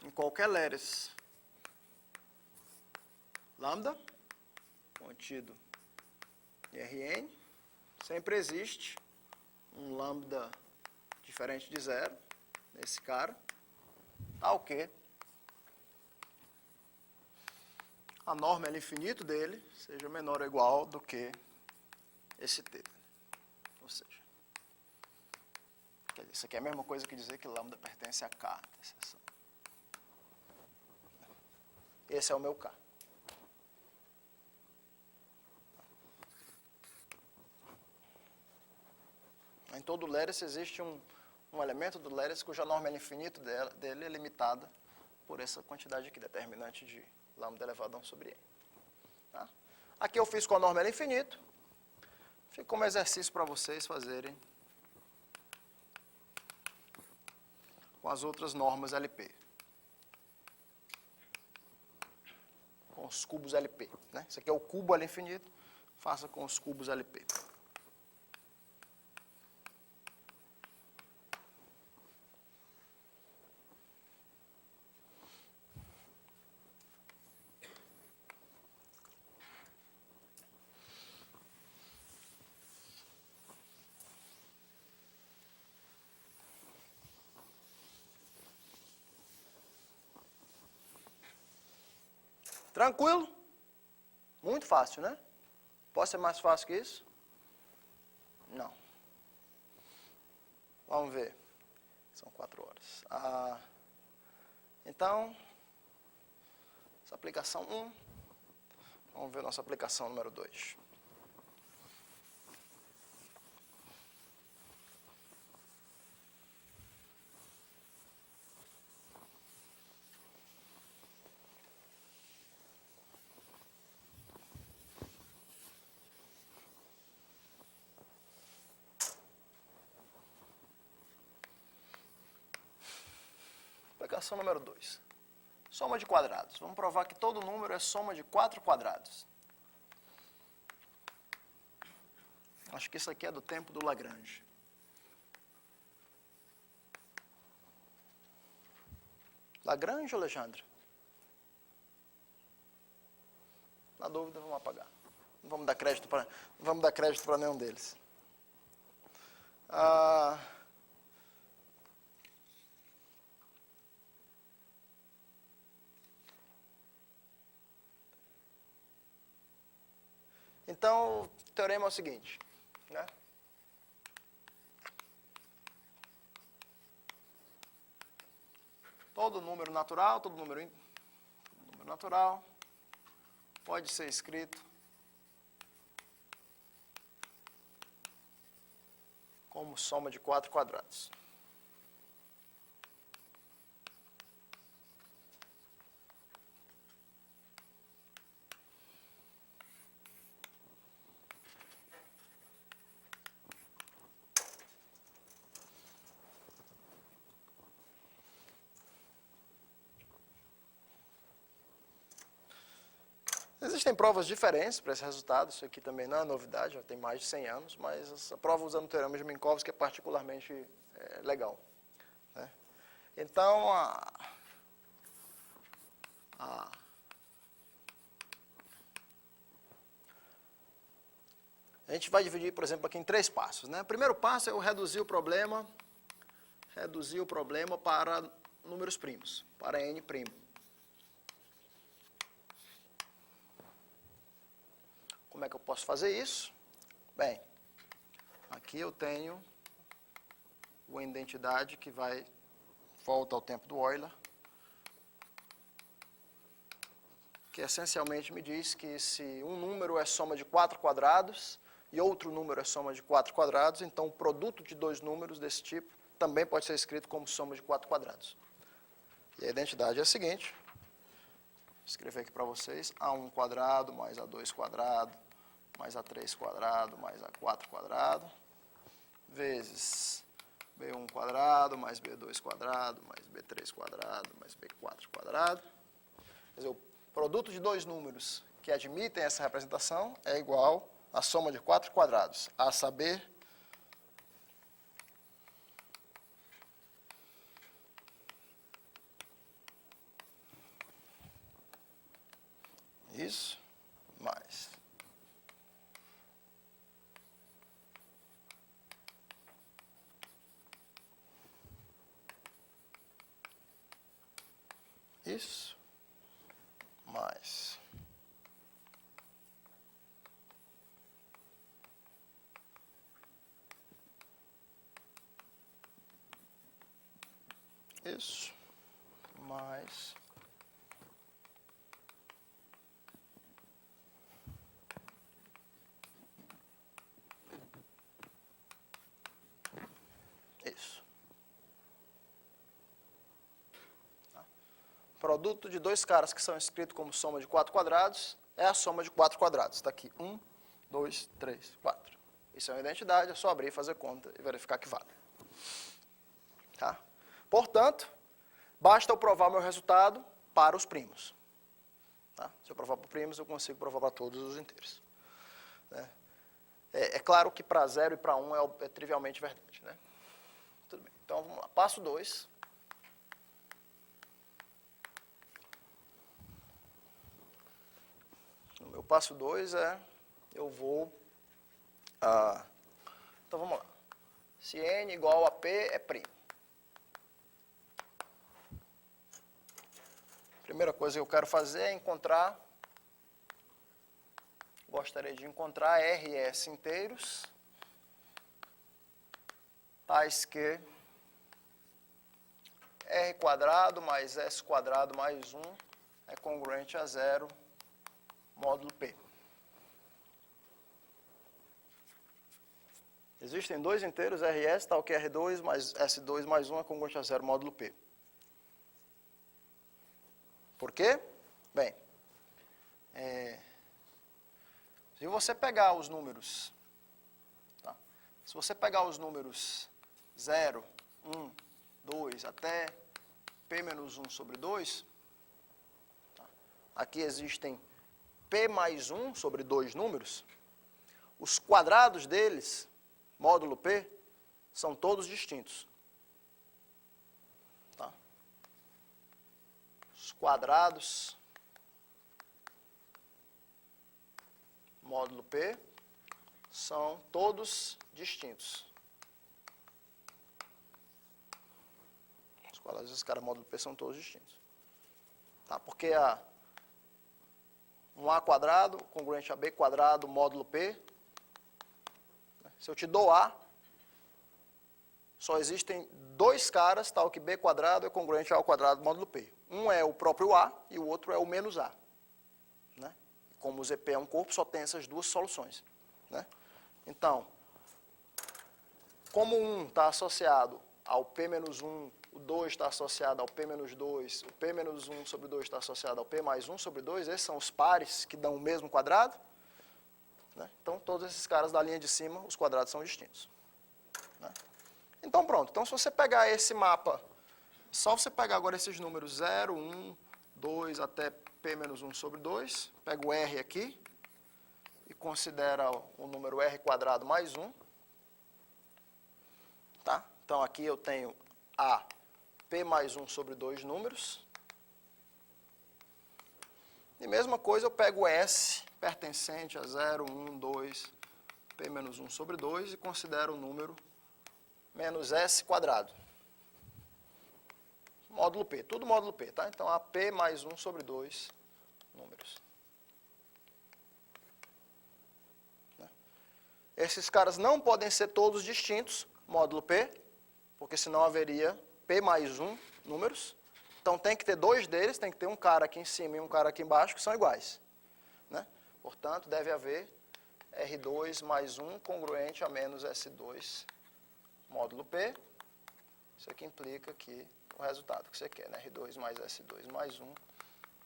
Em qualquer lattice lambda, contido em Rn, sempre existe um lambda diferente de zero, nesse cara, tal que a norma L infinito dele seja menor ou igual do que esse T. Ou seja, isso aqui é a mesma coisa que dizer que lambda pertence a K, interseção. Esse é o meu K. Em todo lattice existe um elemento do lattice cuja norma L infinito dele é limitada por essa quantidade aqui, determinante de lambda elevado a 1 sobre N. Tá? Aqui eu fiz com a norma L infinito. Fica como exercício para vocês fazerem com as outras normas LP. Com os cubos LP. Né? Isso aqui é o cubo L infinito. Faça com os cubos LP. Tranquilo? Muito fácil, né? Pode ser mais fácil que isso? Não. Vamos ver. São 4 horas. Então, essa aplicação 1. Vamos ver nossa aplicação número 2. Explicação número 2. Soma de quadrados. Vamos provar que todo número é soma de 4 quadrados. Acho que isso aqui é do tempo do Lagrange. Lagrange ou Alexandre? Na dúvida, vamos apagar. Não vamos dar crédito para nenhum deles. Então, o teorema é o seguinte, né? Todo número natural pode ser escrito como soma de 4 quadrados. Existem provas diferentes para esse resultado, isso aqui também não é novidade, já tem mais de 100 anos, mas essa prova usando o teorema de Minkowski é particularmente legal, né? Então, a gente vai dividir, por exemplo, aqui em 3 passos, né? O primeiro passo é eu reduzir o problema para números primos, para n primo. Como é que eu posso fazer isso? Bem, aqui eu tenho uma identidade que volta ao tempo do Euler, que essencialmente me diz que se um número é soma de 4 quadrados e outro número é soma de 4 quadrados, então o produto de 2 números desse tipo também pode ser escrito como soma de 4 quadrados. E a identidade é a seguinte, vou escrever aqui para vocês, A1 quadrado mais A2 quadrado mais A3 quadrado mais A4 quadrado, vezes B1 quadrado mais B2 quadrado mais B3 quadrado mais B4 quadrado. Quer dizer, o produto de 2 números que admitem essa representação é igual à soma de 4 quadrados, a saber, isso mais isso mais isso mais isso. Produto de 2 caras que são escritos como soma de 4 quadrados é a soma de 4 quadrados. Está aqui 1, 2, 3, 4. Isso é uma identidade, é só abrir, fazer conta e verificar que vale. Tá? Portanto, basta eu provar meu resultado para os primos. Tá? Se eu provar para primos, eu consigo provar para todos os inteiros. Né? É claro que para 0 e para 1 é trivialmente verdade. Né? Tudo bem. Então, vamos lá. Passo 2. O meu passo 2 eu vou... então, vamos lá. Se n igual a p é primo. Primeira coisa que eu quero fazer é gostaria de encontrar R e S inteiros, tais que R quadrado mais S quadrado mais 1 é congruente a 0 módulo P. Existem 2 inteiros R e S, tal que R2 mais S2 mais 1 é congruente a 0 módulo P. Por quê? Bem, se você pegar os números, tá? Se você pegar os números 0, 1, 2 até P menos 1 sobre 2, aqui existem P mais 1 sobre 2 números, os quadrados deles, módulo P, são todos distintos. Tá? Os quadrados, módulo P, são todos distintos. Os quadrados desse cara, módulo P, são todos distintos. Tá? Porque um A quadrado, congruente a B quadrado, módulo P, se eu te dou A, só existem dois caras, tal que B quadrado é congruente a ao quadrado módulo P. Um é o próprio A e o outro é o menos A. Né? Como o ZP é um corpo, só tem essas duas soluções. Né? Então, como um está associado ao P menos 1, o 2 está associado ao P menos 2, o P menos 1 sobre 2 está associado ao P mais 1 sobre 2, esses são os pares que dão o mesmo quadrado. Né? Então, todos esses caras da linha de cima, os quadrados são distintos. Né? Então, pronto. Então, se você pegar esse mapa, só você pegar agora esses números 0, 1, 2 até P menos 1 sobre 2, pega o R aqui e considera o número R quadrado mais 1. Tá? Então, aqui eu tenho a P mais 1 sobre 2 números. E mesma coisa, eu pego o S pertencente a 0, 1, 2, P menos 1 sobre 2 e considero o número menos S quadrado. Módulo P, tudo módulo P, tá? Então, a P mais 1 sobre 2 números. Esses caras não podem ser todos distintos, módulo P, porque senão haveria P mais 1 números. Então, tem que ter dois deles, tem que ter um cara aqui em cima e um cara aqui embaixo, que são iguais. Né? Portanto, deve haver R2 mais 1 congruente a menos S2 módulo P. Isso aqui implica que o resultado que você quer, né? R2 mais S2 mais 1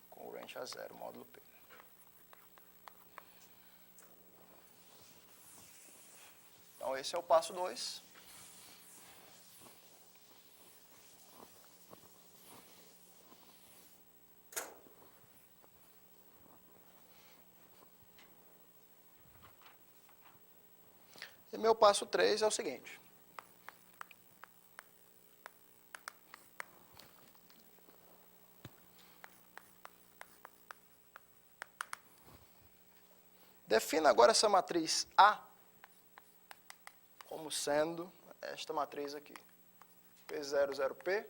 congruente a 0 módulo P. Então, esse é o passo 2. E meu passo 3 é o seguinte. Defina agora essa matriz A como sendo esta matriz aqui. P00P,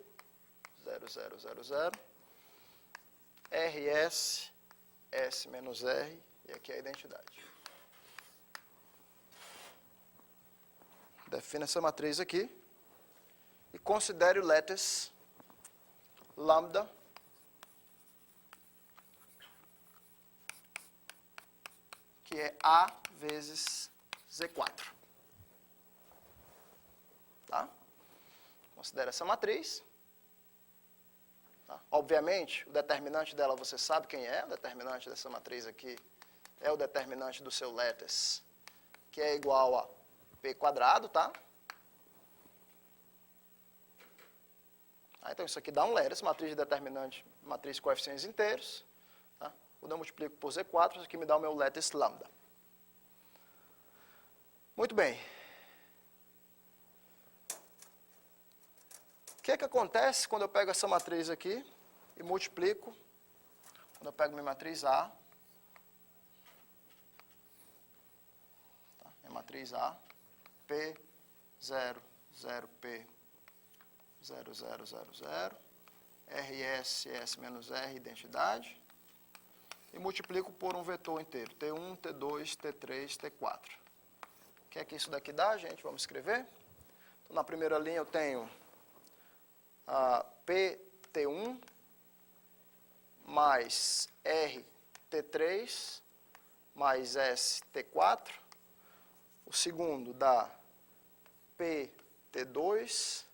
0000, RS, S menos R, e aqui é a identidade. Defina essa matriz aqui e considere o lattice lambda que é A vezes Z4. Tá? Considere essa matriz. Tá? Obviamente, o determinante dela você sabe quem é. O determinante dessa matriz aqui é o determinante do seu lattice, que é igual a P quadrado, tá? Então, isso aqui dá um lattice, matriz de determinante, matriz de coeficientes inteiros. Tá? Quando eu multiplico por Z4, isso aqui me dá o meu lattice lambda. Muito bem. O que acontece quando eu pego essa matriz aqui e multiplico? Quando eu pego minha matriz A, tá? Minha matriz A, P, 0, 0P, 0, 0, 0, 0, RS, S menos R, identidade, e multiplico por um vetor inteiro, T1, T2, T3, T4. O que é que isso daqui dá, gente? Vamos escrever. Então, na primeira linha eu tenho PT1 mais RT3 mais ST4. O segundo dá PT2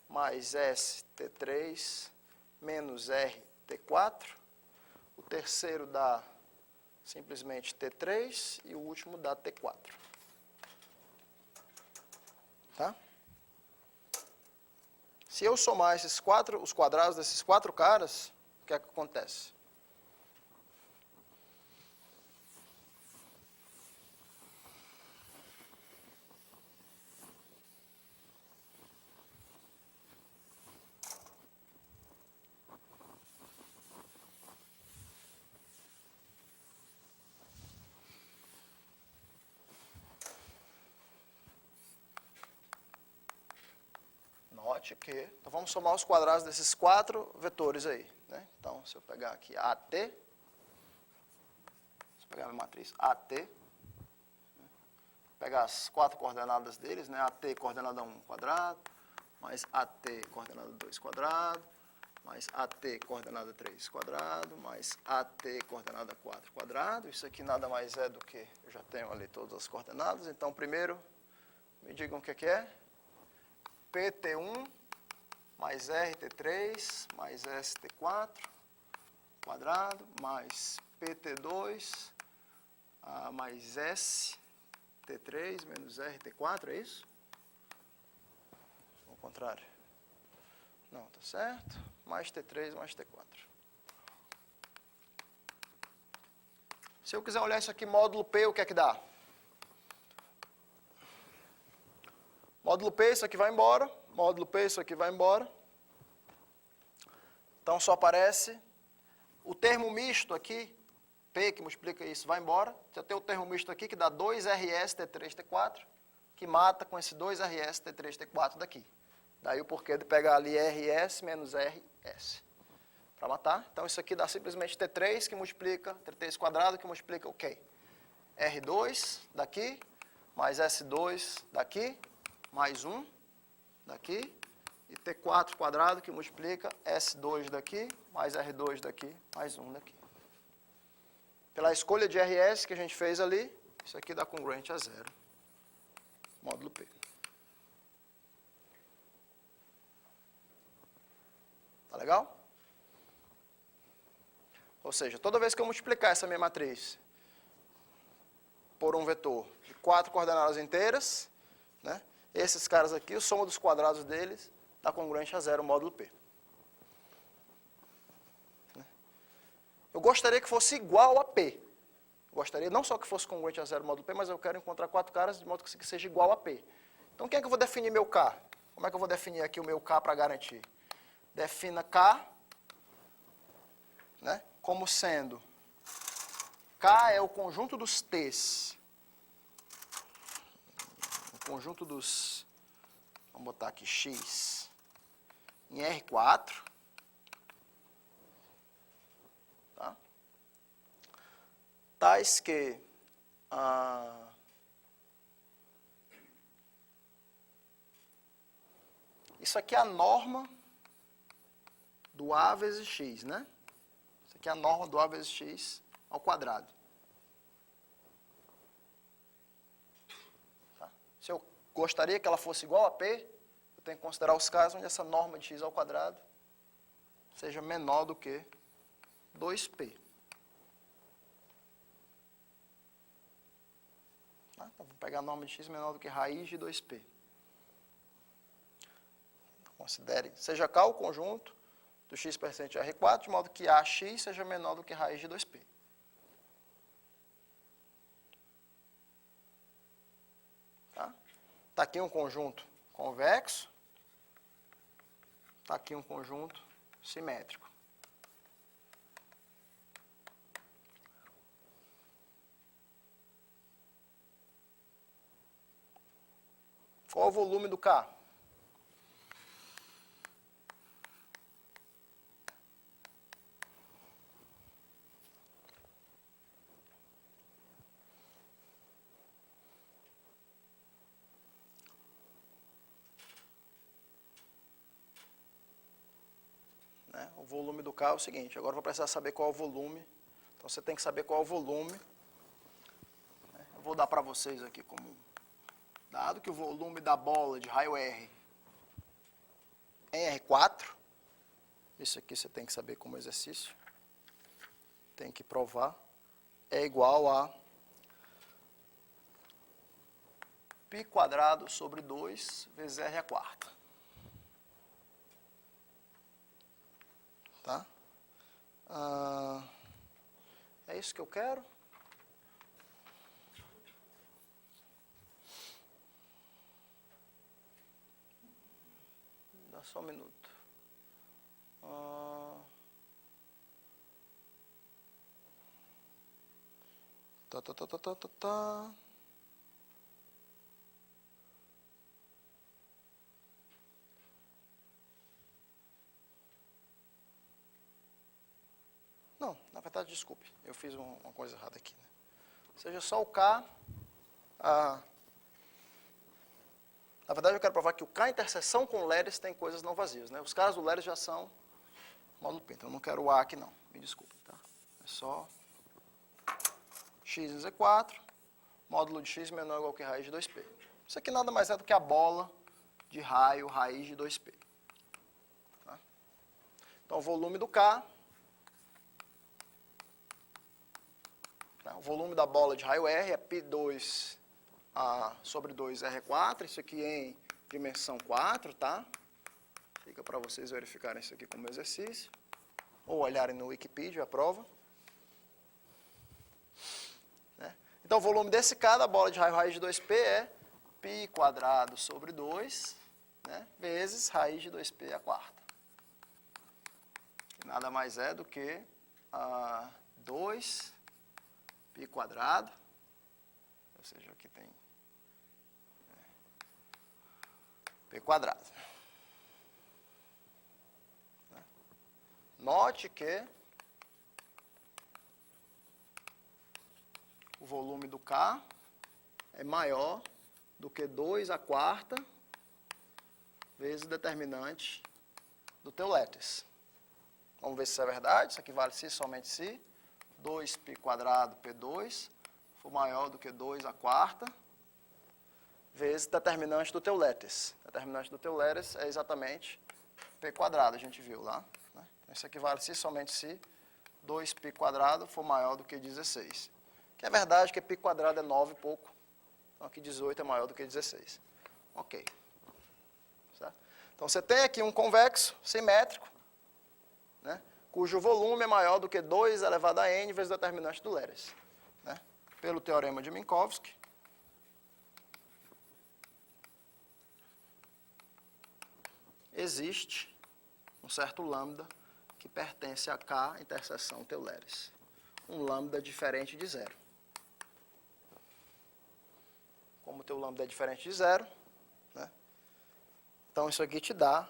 mais ST3 menos RT4. O terceiro dá simplesmente T3 e o último dá T4. Tá? Se eu somar os quadrados desses 4 caras, o que é que acontece? Note que... Então, vamos somar os quadrados desses 4 vetores aí. Né? Então, se eu pegar aqui AT, se eu pegar a minha matriz AT, pegar as 4 coordenadas deles, né? AT coordenada 1 quadrado, mais AT coordenada 2 quadrado, mais AT coordenada 3 quadrado, mais AT coordenada 4 quadrado. Isso aqui nada mais é do que... Eu já tenho ali todas as coordenadas. Então, primeiro, me digam o que é. PT1 mais RT3 mais ST4 quadrado mais PT2 mais ST3 menos RT4, é isso? Ao contrário. Não, tá certo. Mais T3 mais T4. Se eu quiser olhar isso aqui, módulo P, o que é que dá? Módulo P, isso aqui vai embora. Módulo P, isso aqui vai embora. Então, só aparece o termo misto aqui, P, que multiplica isso, vai embora. Você tem o termo misto aqui, que dá 2RS T3 T4, que mata com esse 2RS T3 T4 daqui. Daí o porquê de pegar ali RS menos RS. Para matar. Então, isso aqui dá simplesmente T3, que multiplica, T3 quadrado, que multiplica o quê? R2 daqui, mais S2 daqui, mais 1 daqui, e T4 quadrado, que multiplica S2 daqui, mais R2 daqui, mais 1 daqui. Pela escolha de RS que a gente fez ali, isso aqui dá congruente a 0. Módulo P. Tá legal? Ou seja, toda vez que eu multiplicar essa minha matriz por um vetor de 4 coordenadas inteiras, né, esses caras aqui, a soma dos quadrados deles dá congruente a 0, módulo P. Eu gostaria que fosse igual a P. Gostaria não só que fosse congruente a 0, módulo P, mas eu quero encontrar 4 caras de modo que seja igual a P. Então, quem é que eu vou definir meu K? Como é que eu vou definir aqui o meu K para garantir? Defina K, né, como sendo... K é o conjunto dos T's. O conjunto dos... Vamos botar aqui X em R4. Tá? Tais que... isso aqui é a norma do A vezes X, né? Isso aqui é a norma do A vezes X ao quadrado. Tá? Se eu gostaria que ela fosse igual a P, eu tenho que considerar os casos onde essa norma de X ao quadrado seja menor do que 2P. Tá? Então, vou pegar a norma de X menor do que raiz de 2P. Considere, seja K o conjunto do X pertencente a R4, de modo que AX seja menor do que raiz de 2P. Tá? Tá aqui um conjunto convexo. Está aqui um conjunto simétrico. Qual é o volume do K? O volume do K é o seguinte, agora eu vou precisar saber qual é o volume. Então, você tem que saber qual é o volume. Eu vou dar para vocês aqui como dado que o volume da bola de raio R é R4. Isso aqui você tem que saber como exercício. Tem que provar. É igual a π² sobre 2 vezes R². É isso que eu quero? Dá só um minuto. Tá. Não, na verdade, desculpe, eu fiz uma coisa errada aqui. Né? Seja só o K. Na verdade, eu quero provar que o K interseção com o Leres tem coisas não vazias. Né? Os caras do Leres já são módulo P, então eu não quero o A aqui não, me desculpe. Tá? É só x em Z4, módulo de x menor ou igual que raiz de 2P. Isso aqui nada mais é do que a bola de raio raiz de 2P. Tá? Então, o volume do K, o volume da bola de raio R é π2 sobre 2R4, isso aqui em dimensão 4, tá? Fica para vocês verificarem isso aqui como exercício, ou olharem no Wikipedia a prova. Né? Então, o volume desse K da bola de raio raiz de 2P é π² sobre 2, né, vezes raiz de 2P à quarta. Nada mais é do que 2 π², ou seja, aqui tem π². Note que o volume do K é maior do que 2 à quarta vezes o determinante do teu Letes. Vamos ver se isso é verdade. Isso aqui vale se somente se 2π² P2 for maior do que 2 à quarta vezes o determinante do teu Letes. O determinante do teu Letes é exatamente π², a gente viu lá. Né? Isso aqui vale se somente se 2π² for maior do que 16. Que é verdade que π² é 9 e pouco. Então aqui 18 é maior do que 16. Ok. Certo? Então você tem aqui um convexo simétrico, né, cujo volume é maior do que 2 elevado a n vezes o determinante do Leres. Né? Pelo teorema de Minkowski, existe um certo lambda que pertence a K interseção teu Leres. Um lambda diferente de zero. Como o teu lambda é diferente de zero, né? Então isso aqui te dá.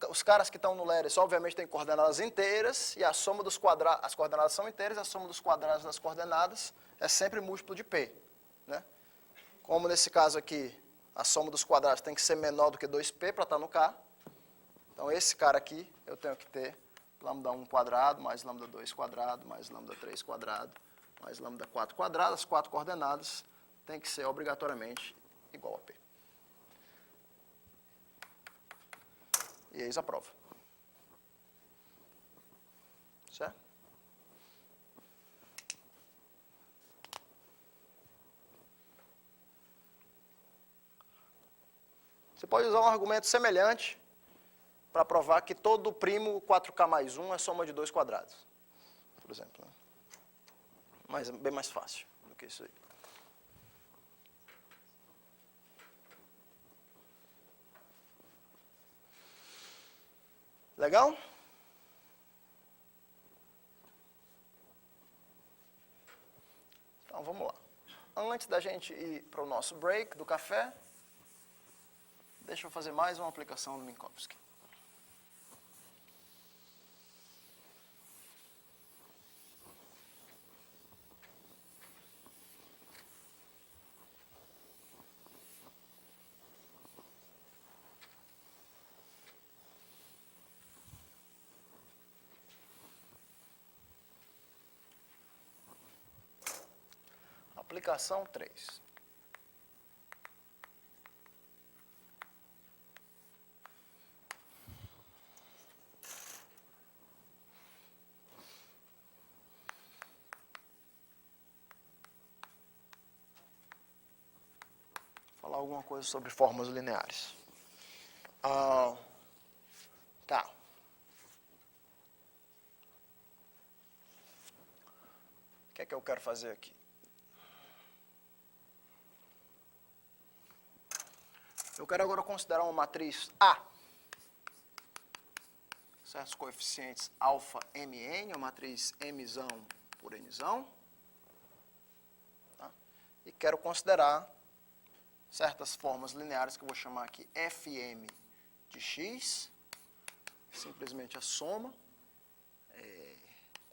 Os caras que estão no Leres, obviamente, têm coordenadas inteiras, e a soma dos quadrados, as coordenadas são inteiras, a soma dos quadrados das coordenadas é sempre múltiplo de P. Né? Como nesse caso aqui, a soma dos quadrados tem que ser menor do que 2P para estar no K. Então esse cara aqui, eu tenho que ter lambda 1² mais lambda 2² mais lambda 3² mais lambda 4², as 4 coordenadas tem que ser obrigatoriamente igual a P. E eis a prova. Certo? Você pode usar um argumento semelhante para provar que todo primo 4K mais 1 é soma de 2 quadrados, por exemplo. Né? Mas é bem mais fácil do que isso aí. Legal? Então, vamos lá. Antes da gente ir para o nosso break do café, deixa eu fazer mais uma aplicação do Minkowski. Aplicação 3. Falar alguma coisa sobre fórmulas lineares. Tá. que eu quero fazer aqui? Eu quero agora considerar uma matriz A. Certos coeficientes alfa mn, uma matriz mzão por nzão. Tá? E quero considerar certas formas lineares que eu vou chamar aqui fm de x, simplesmente a soma,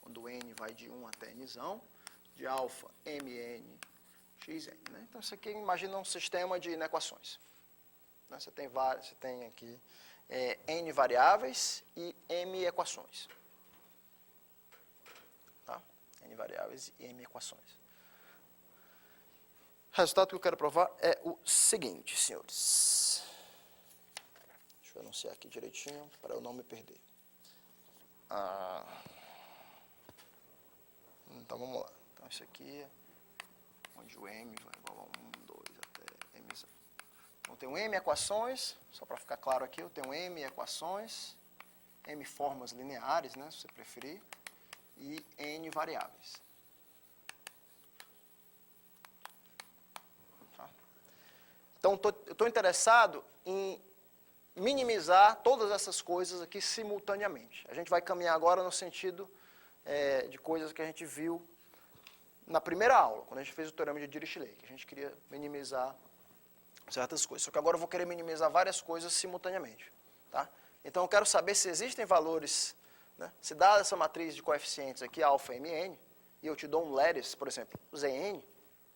quando n vai de 1 até nzão, de alfa mn xn. Né? Então, isso aqui, imagina um sistema de inequações. Né? Você tem aqui n variáveis e m equações. Tá? N variáveis e m equações. O resultado que eu quero provar é o seguinte, senhores. Deixa eu anunciar aqui direitinho, para eu não me perder. Então, vamos lá. Então, isso aqui é onde o m vai igual a 1, 2, até m. Então, eu tenho m equações, só para ficar claro aqui, eu tenho m equações, m formas lineares, né, se você preferir, e n variáveis. Tá? Então, eu estou interessado em minimizar todas essas coisas aqui simultaneamente. A gente vai caminhar agora no sentido de coisas que a gente viu na primeira aula, quando a gente fez o teorema de Dirichlet, que a gente queria minimizar certas coisas. Só que agora eu vou querer minimizar várias coisas simultaneamente. Tá? Então, eu quero saber se existem valores, né? Se dada essa matriz de coeficientes aqui, alfa mn, e eu te dou um lattice, por exemplo, Zn,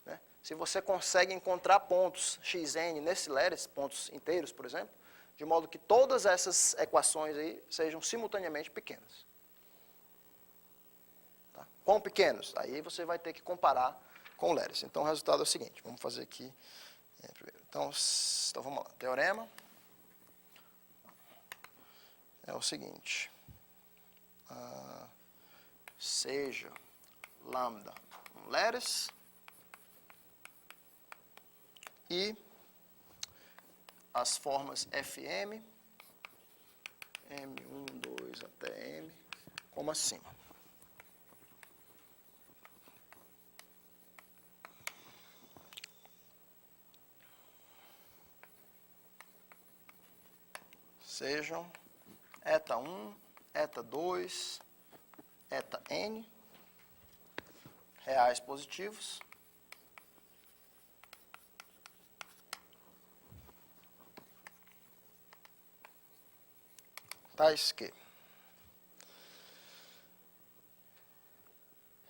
né? Se você consegue encontrar pontos xn nesse lattice, pontos inteiros, por exemplo, de modo que todas essas equações aí sejam simultaneamente pequenas. Tá? Quão pequenos? Aí você vai ter que comparar com o lattice. Então, o resultado é o seguinte. Vamos fazer aqui primeiro. Então, vamos lá. Teorema é o seguinte. Seja lambda um lattice e as formas fm, m1, 2 até m, como acima. Sejam eta 1, eta 2, eta n, reais positivos, tais que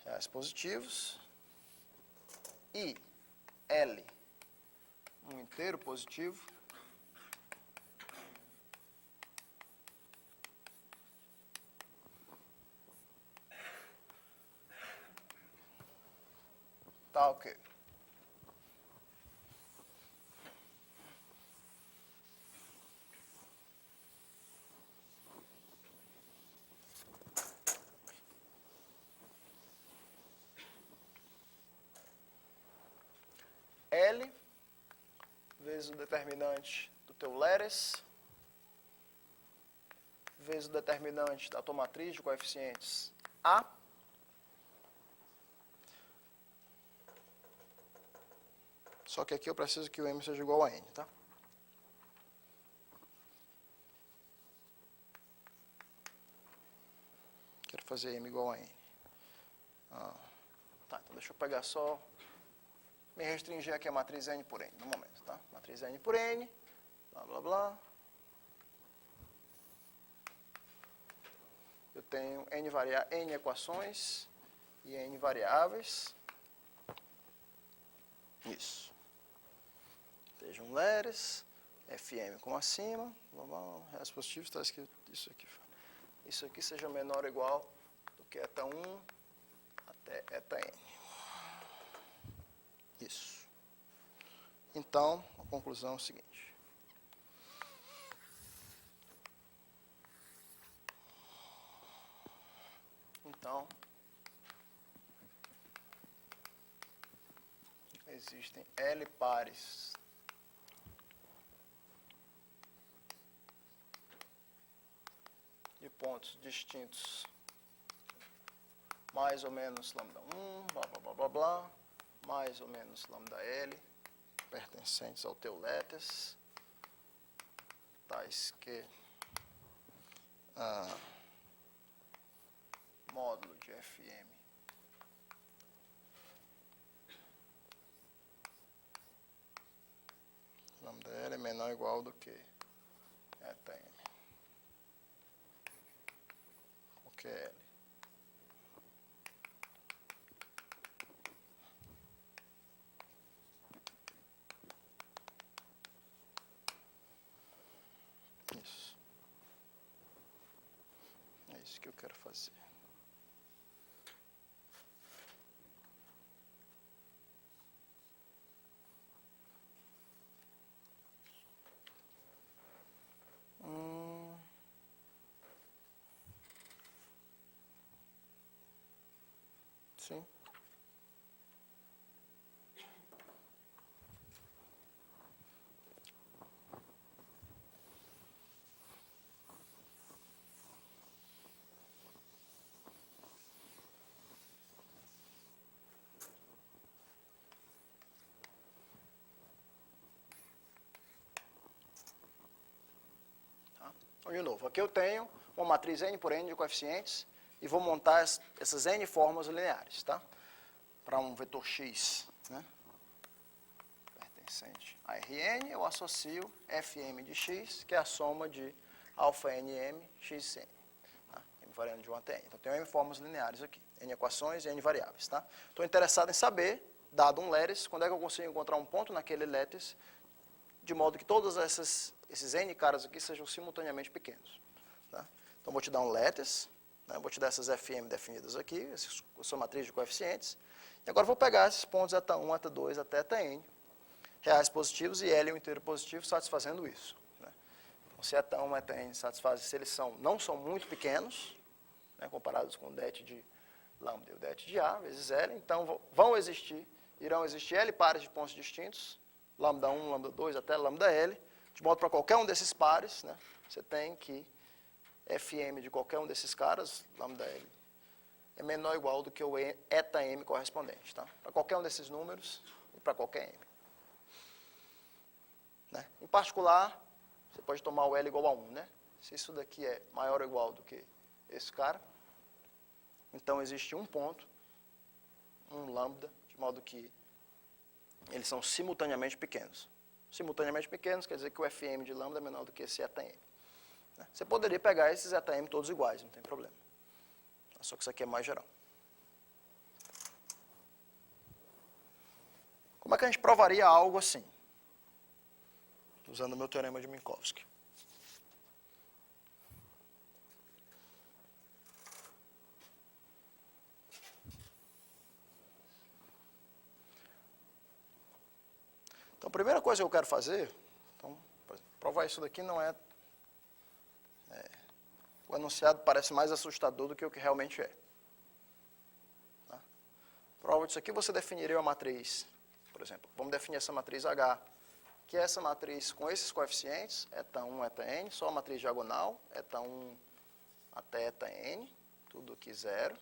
reais positivos e L, um inteiro positivo, tá ok. L vezes o determinante do teu lattice vezes o determinante da tua matriz de coeficientes A só que aqui eu preciso que o M seja igual a N, tá? Quero fazer M igual a N. Tá, então deixa eu pegar só, me restringir aqui a matriz N por N, no momento, tá? Matriz N por N, blá, blá, blá. Eu tenho N equações e N variáveis. Isso. Seja um lattice, Fm como acima, reais positivos, está escrito isso aqui. Isso aqui seja menor ou igual do que eta 1 até eta n. Isso. Então, a conclusão é o seguinte. Então, existem L pares de pontos distintos mais ou menos lambda 1, blá, blá, blá, blá, blá, mais ou menos lambda L, pertencentes ao teu letes, tais que módulo de Fm lambda L é menor ou igual do que eta M. O que é L? Isso. É isso que eu quero fazer. Sim. Então, de novo, aqui eu tenho uma matriz N por N de coeficientes e vou montar essas N formas lineares, tá? Para um vetor X, né? Pertencente a Rn, eu associo Fm de X, que é a soma de alfa NM, Xn, tá? M variando de 1 até N. Então, eu tenho N formas lineares aqui, N equações e N variáveis, tá? Estou interessado em saber, dado um lattice, quando é que eu consigo encontrar um ponto naquele lattice, de modo que todos esses N caras aqui sejam simultaneamente pequenos. Tá? Então, vou te dar um lattice, né? Vou te dar essas Fm definidas aqui, essa matriz de coeficientes, e agora vou pegar esses pontos eta 1, eta 2 até eta N, reais positivos e L um inteiro positivo, satisfazendo isso. Né? Então, se eta 1 e eta N satisfazem, se eles não são muito pequenos, né, comparados com o det de lambda e o det de A, vezes L, então irão existir L pares de pontos distintos, lambda 1, lambda 2 até lambda L, de modo para qualquer um desses pares, né, você tem que Fm de qualquer um desses caras, lambda L, é menor ou igual do que o eta M correspondente. Tá? Para qualquer um desses números e para qualquer M. Né? Em particular, você pode tomar o L igual a 1. Né? Se isso daqui é maior ou igual do que esse cara, então existe um ponto, um lambda, de modo que eles são simultaneamente pequenos. Simultaneamente pequenos quer dizer que o Fm de lambda é menor do que esse eta M. Você poderia pegar esses eta M todos iguais, não tem problema. Só que isso aqui é mais geral. Como é que a gente provaria algo assim? Usando o meu teorema de Minkowski. Então, a primeira coisa que eu quero fazer, então, provar isso daqui não é... O enunciado parece mais assustador do que o que realmente é. Tá? Prova disso aqui, você definiria uma matriz, por exemplo, vamos definir essa matriz H, que é essa matriz com esses coeficientes, eta 1, eta N, só a matriz diagonal, eta 1 até eta N, tudo aqui 0.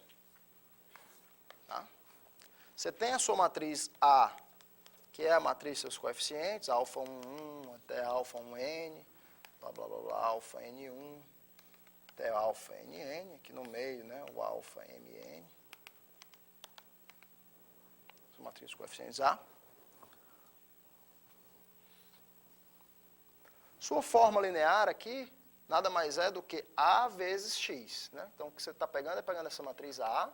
Tá? Você tem a sua matriz A, que é a matriz seus coeficientes, alfa 1, 1 até alfa 1N, blá, blá, blá, blá, alfa N1, até alfa NN, aqui no meio, né, o alfa MN. Essa matriz de coeficientes A. Sua forma linear aqui nada mais é do que A vezes X. Né? Então, o que você está pegando é pegando essa matriz A,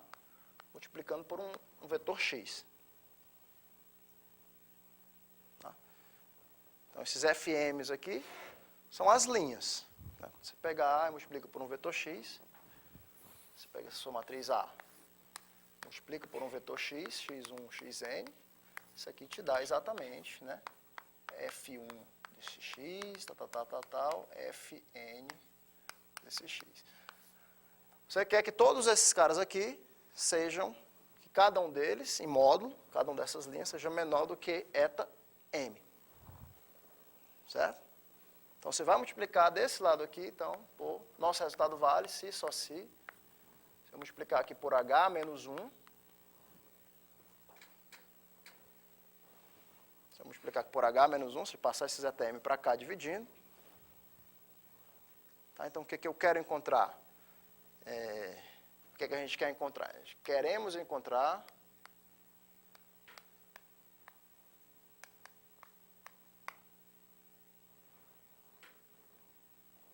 multiplicando por um vetor X. Tá? Então, esses FMs aqui são as linhas. Você pega A e multiplica por um vetor X, você pega a sua matriz A, multiplica por um vetor X, x1, xn, isso aqui te dá exatamente, né, F1 desse X, tal, Fn desse X. Você quer que todos esses caras aqui sejam, que cada um deles, em módulo, cada um dessas linhas, seja menor do que eta M. Certo? Então, você vai multiplicar desse lado aqui, então, por nosso resultado vale, se, só se. Se eu multiplicar aqui por H menos 1, se eu multiplicar aqui por H menos 1, se passar esses ETM para cá dividindo, tá? Então, o que eu quero encontrar? O que a gente quer encontrar? Queremos encontrar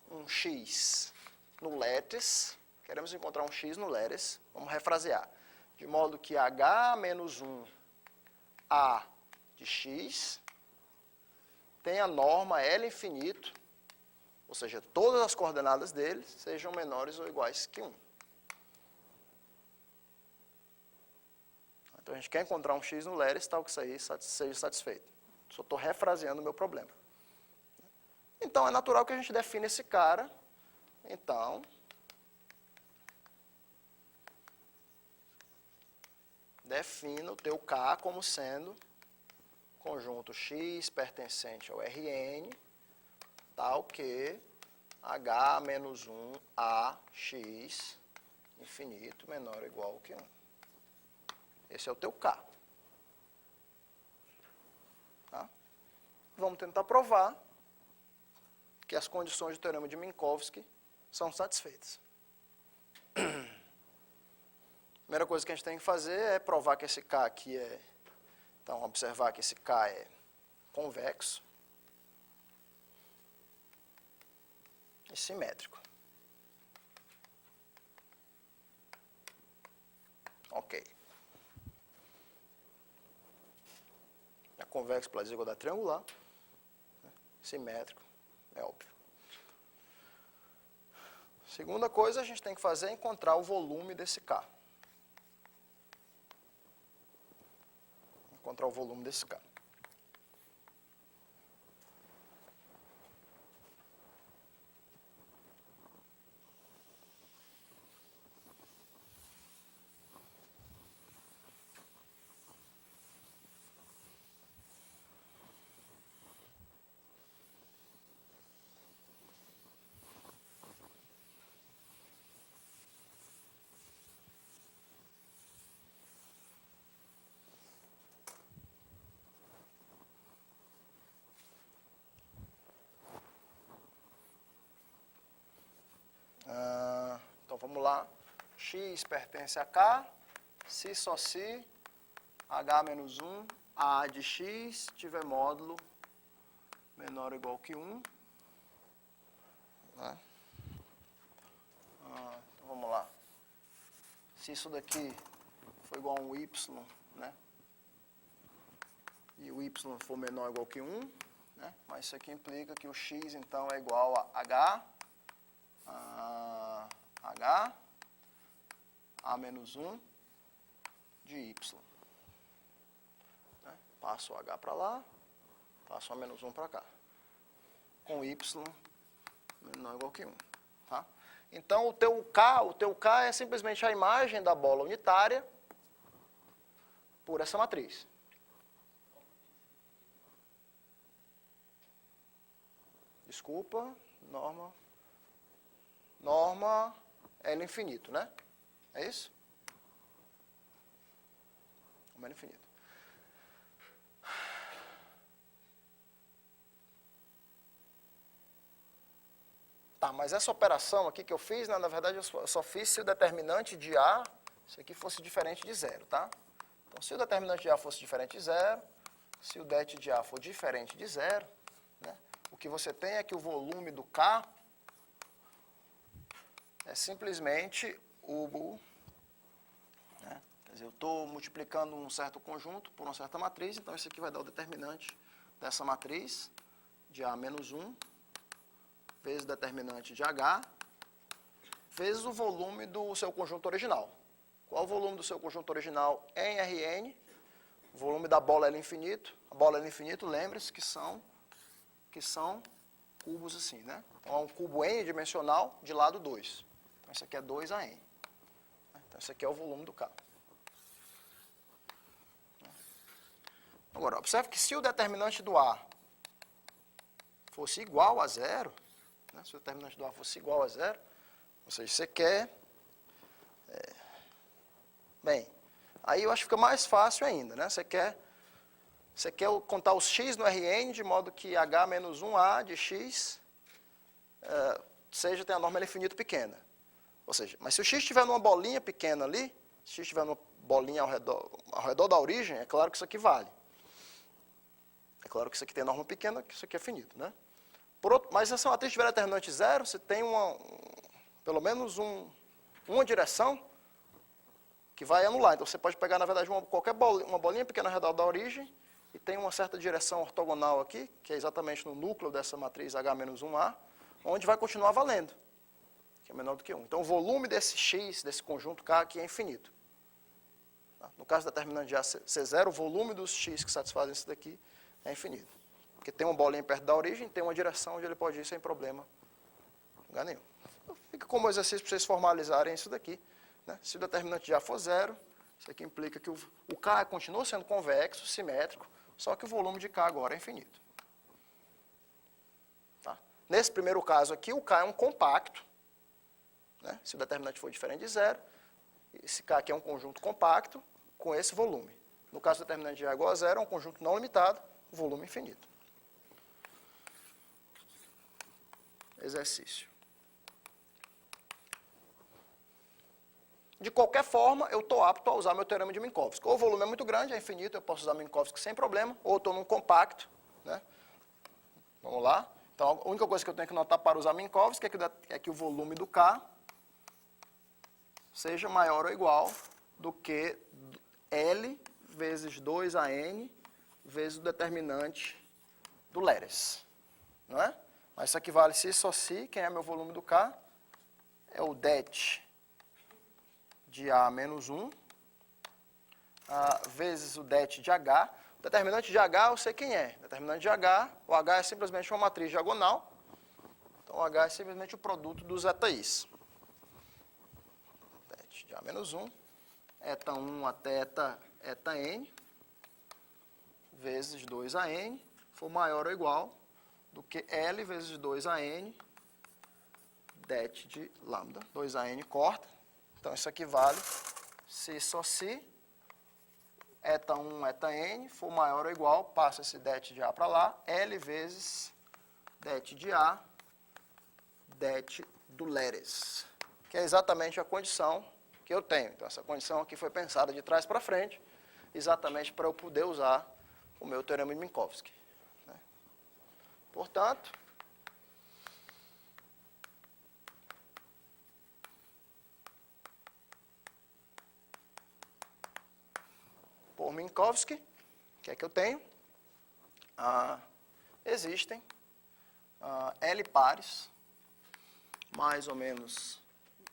um x no lattice, queremos encontrar um x no lattice, vamos refrasear, de modo que H menos 1 A de x tem a norma L infinito, ou seja, todas as coordenadas dele sejam menores ou iguais que 1. Então, a gente quer encontrar um x no lattice, tal que isso aí seja satisfeito. Só estou refraseando o meu problema. Então, é natural que a gente defina esse cara. Então, defina o teu K como sendo conjunto X pertencente ao Rn, tal que H menos 1 AX infinito menor ou igual que 1. Esse é o teu K. Tá? Vamos tentar provar que as condições do teorema de Minkowski são satisfeitas. Primeira coisa que a gente tem que fazer é provar que esse K aqui é... Então, observar que esse K é convexo e simétrico. Ok. É convexo pela desigualdade triangular, né? Simétrico, é óbvio. Segunda coisa, a gente tem que fazer é encontrar o volume desse K. Encontrar o volume desse K. Então, vamos lá. X pertence a K, se só se H menos 1, A de X tiver módulo menor ou igual que 1. Né? Então, vamos lá. Se isso daqui for igual a um Y, né? E o Y for menor ou igual que 1, né? Mas isso aqui implica que o X, então, é igual a H, A menos 1 de Y. Né? Passo o H para lá, passo A menos 1 para cá. Com Y menor ou igual que 1. Tá? Então, o teu K é simplesmente a imagem da bola unitária por essa matriz. Desculpa, norma L infinito, né? É isso? Norma L infinito. Tá, mas essa operação aqui que eu fiz, né, na verdade eu só fiz se o determinante de A, isso aqui fosse diferente de 0, tá? Então, se o determinante de A fosse diferente de 0, se o det de A for diferente de 0, né, o que você tem é que o volume do K é simplesmente o... Né, quer dizer, eu estou multiplicando um certo conjunto por uma certa matriz, então isso aqui vai dar o determinante dessa matriz de A menos 1, vezes o determinante de H, vezes o volume do seu conjunto original. Qual o volume do seu conjunto original em Rn? O volume da bola L infinito. A bola L infinito, lembre-se que são cubos assim, né? Então, é um cubo n-dimensional de lado 2. Então, isso aqui é 2AN. Então, isso aqui é o volume do K. Agora, observe que se o determinante do A fosse igual a 0, né, se o determinante do A fosse igual a 0, ou seja, você quer Bem, aí eu acho que fica mais fácil ainda, né? Você quer contar os x no Rn, de modo que h menos 1a de x tem a norma L infinito pequena. Ou seja, mas se o x estiver numa bolinha pequena ali, se o x estiver numa bolinha ao redor da origem, é claro que isso aqui vale. É claro que isso aqui tem norma pequena, que isso aqui é finito, né? Mas se essa matriz tiver determinante zero, você tem pelo menos uma direção que vai anular. Então, você pode pegar, na verdade, uma bolinha pequena ao redor da origem e tem uma certa direção ortogonal aqui, que é exatamente no núcleo dessa matriz H-1A, onde vai continuar valendo, que é menor do que 1. Então, o volume desse X, desse conjunto K aqui é infinito. No caso da determinante de A ser zero, o volume dos X que satisfazem isso daqui é infinito. Porque tem uma bolinha perto da origem, tem uma direção onde ele pode ir sem problema em lugar nenhum. Então, fica como exercício para vocês formalizarem isso daqui, né? Se o determinante de A for zero, isso aqui implica que o K continua sendo convexo, simétrico, só que o volume de K agora é infinito. Tá? Nesse primeiro caso aqui, o K é um compacto, né? Se o determinante for diferente de zero, esse K aqui é um conjunto compacto com esse volume. No caso do determinante de A igual a zero, é um conjunto não limitado, volume infinito. Exercício. De qualquer forma, eu estou apto a usar meu teorema de Minkowski. Ou o volume é muito grande, é infinito, eu posso usar Minkowski sem problema, ou estou num compacto, né? Vamos lá. Então, a única coisa que eu tenho que notar para usar Minkowski é que o volume do K seja maior ou igual do que L vezes 2AN vezes o determinante do Leres. Não é? Mas isso aqui vale se só se, quem é meu volume do K? É o det de A menos 1 vezes o det de H. O determinante de H eu sei quem é. O determinante de H, o H é simplesmente uma matriz diagonal. Então, o H é simplesmente o produto dos eta's. Det de A menos 1, eta 1 até eta n, vezes 2AN, for maior ou igual do que L vezes 2AN, det de lambda. 2AN corta. Então, isso aqui vale se só se eta 1, eta n for maior ou igual, passa esse det de A para lá, L vezes det de A, det do Leres, que é exatamente a condição que eu tenho. Então, essa condição aqui foi pensada de trás para frente, exatamente para eu poder usar o meu teorema de Minkowski. Portanto, por Minkowski, o que é que eu tenho? Existem L pares, mais ou menos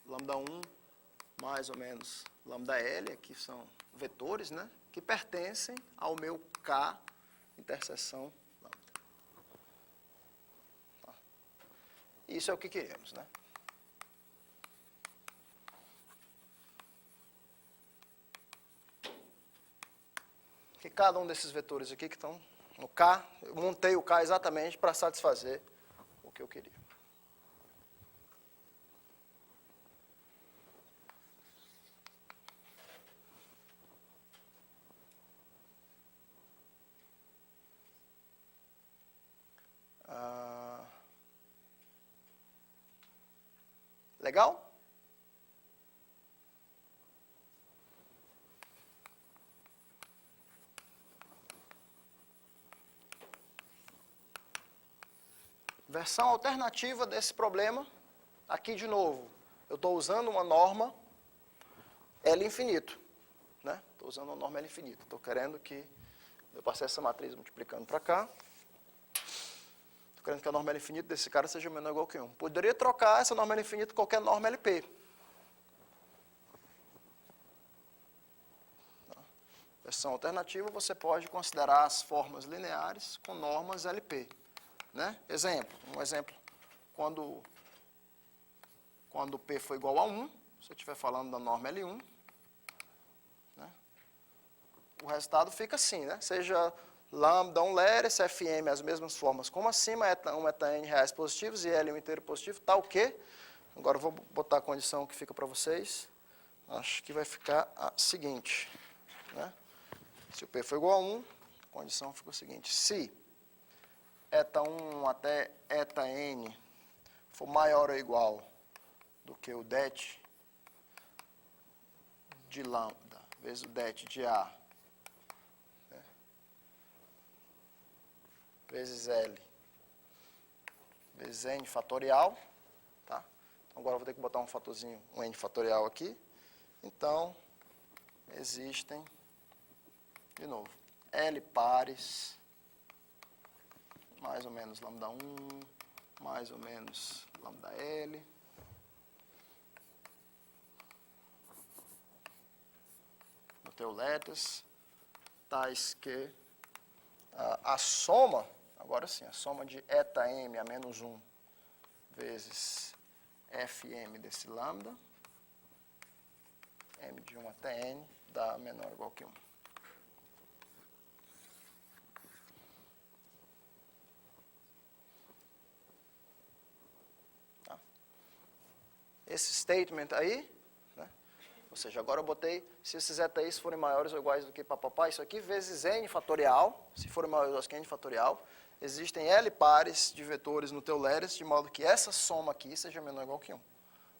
lambda 1, mais ou menos lambda L, aqui são vetores, né, que pertencem ao meu K interseção lambda. Isso é o que queremos, né? Que cada um desses vetores aqui que estão no K, eu montei o K exatamente para satisfazer o que eu queria. Legal? Versão alternativa desse problema, aqui de novo, eu estou usando uma norma L infinito, né? Estou usando uma norma L infinito, estou querendo que eu passe essa matriz multiplicando para cá, estou querendo que a norma L infinito desse cara seja menor ou igual que 1. Poderia trocar essa norma L infinito por qualquer norma LP. Versão alternativa, você pode considerar as formas lineares com normas LP. Né? Um exemplo, quando P for igual a 1, se eu estiver falando da norma L1, né? O resultado fica assim, né? Seja lambda 1 Leres, Fm as mesmas formas como acima, eta 1, eta n reais positivos e L1 inteiro positivo, tal que, agora eu vou botar a condição que fica para vocês, acho que vai ficar a seguinte, né? Se o P for igual a 1, a condição fica o seguinte: se eta 1 até eta n for maior ou igual do que o det de lambda vezes o det de A, né, vezes L vezes n fatorial, tá? Então, agora eu vou ter que botar um fatorzinho, um n fatorial aqui. Então, existem, de novo, L pares, mais ou menos lambda 1, mais ou menos lambda L, no teu letras, tais que a soma, agora sim, a soma de eta m a menos 1 vezes fm desse lambda, m de 1 até n, dá menor ou igual que 1. Tá? Esse statement aí, né? Ou seja, agora eu botei, se esses etais forem maiores ou iguais do que papapá, isso aqui vezes n fatorial, se forem maiores ou iguais que n fatorial, existem L pares de vetores no teu Leres, de modo que essa soma aqui seja menor ou igual que 1.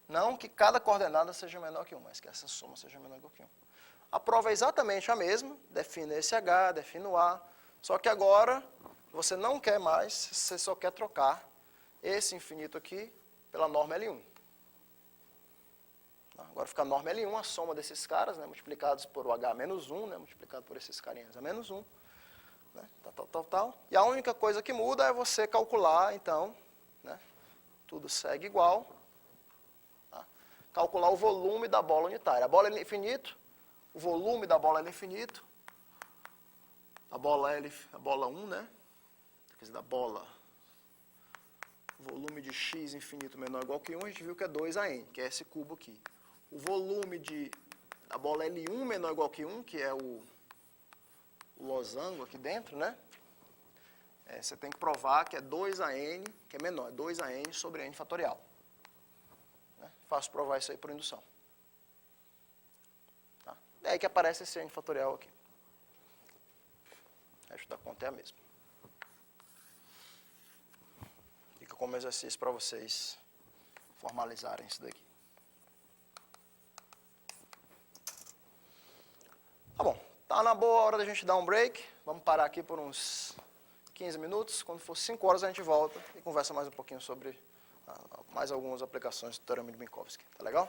Não que cada coordenada seja menor que 1, mas que essa soma seja menor ou igual que 1. A prova é exatamente a mesma, define esse H, define o A, só que agora você não quer mais, você só quer trocar esse infinito aqui pela norma L1. Agora fica a norma L1, a soma desses caras, né, multiplicados por o H menos 1, né, multiplicado por esses carinhas a menos 1. Né, tal. E a única coisa que muda é você calcular, então, né, tudo segue igual, tá, calcular o volume da bola unitária. A bola é infinito, o volume da bola é infinito, a bola 1, né, quer dizer, da bola, o volume de x infinito menor ou igual que 1, a gente viu que é 2an, que é esse cubo aqui. O volume da bola L1 menor ou igual que 1, que é o losango aqui dentro, né? Você tem que provar que é 2an, que é menor, 2an sobre n fatorial. Né? Fácil provar isso aí por indução. Tá? É aí que aparece esse n fatorial aqui. O resto da conta é a mesma. Fica como exercício para vocês formalizarem isso daqui. Tá bom, tá na boa hora da gente dar um break. Vamos parar aqui por uns 15 minutos. Quando for 5 horas a gente volta e conversa mais um pouquinho sobre mais algumas aplicações do teorema de Minkowski. Tá legal?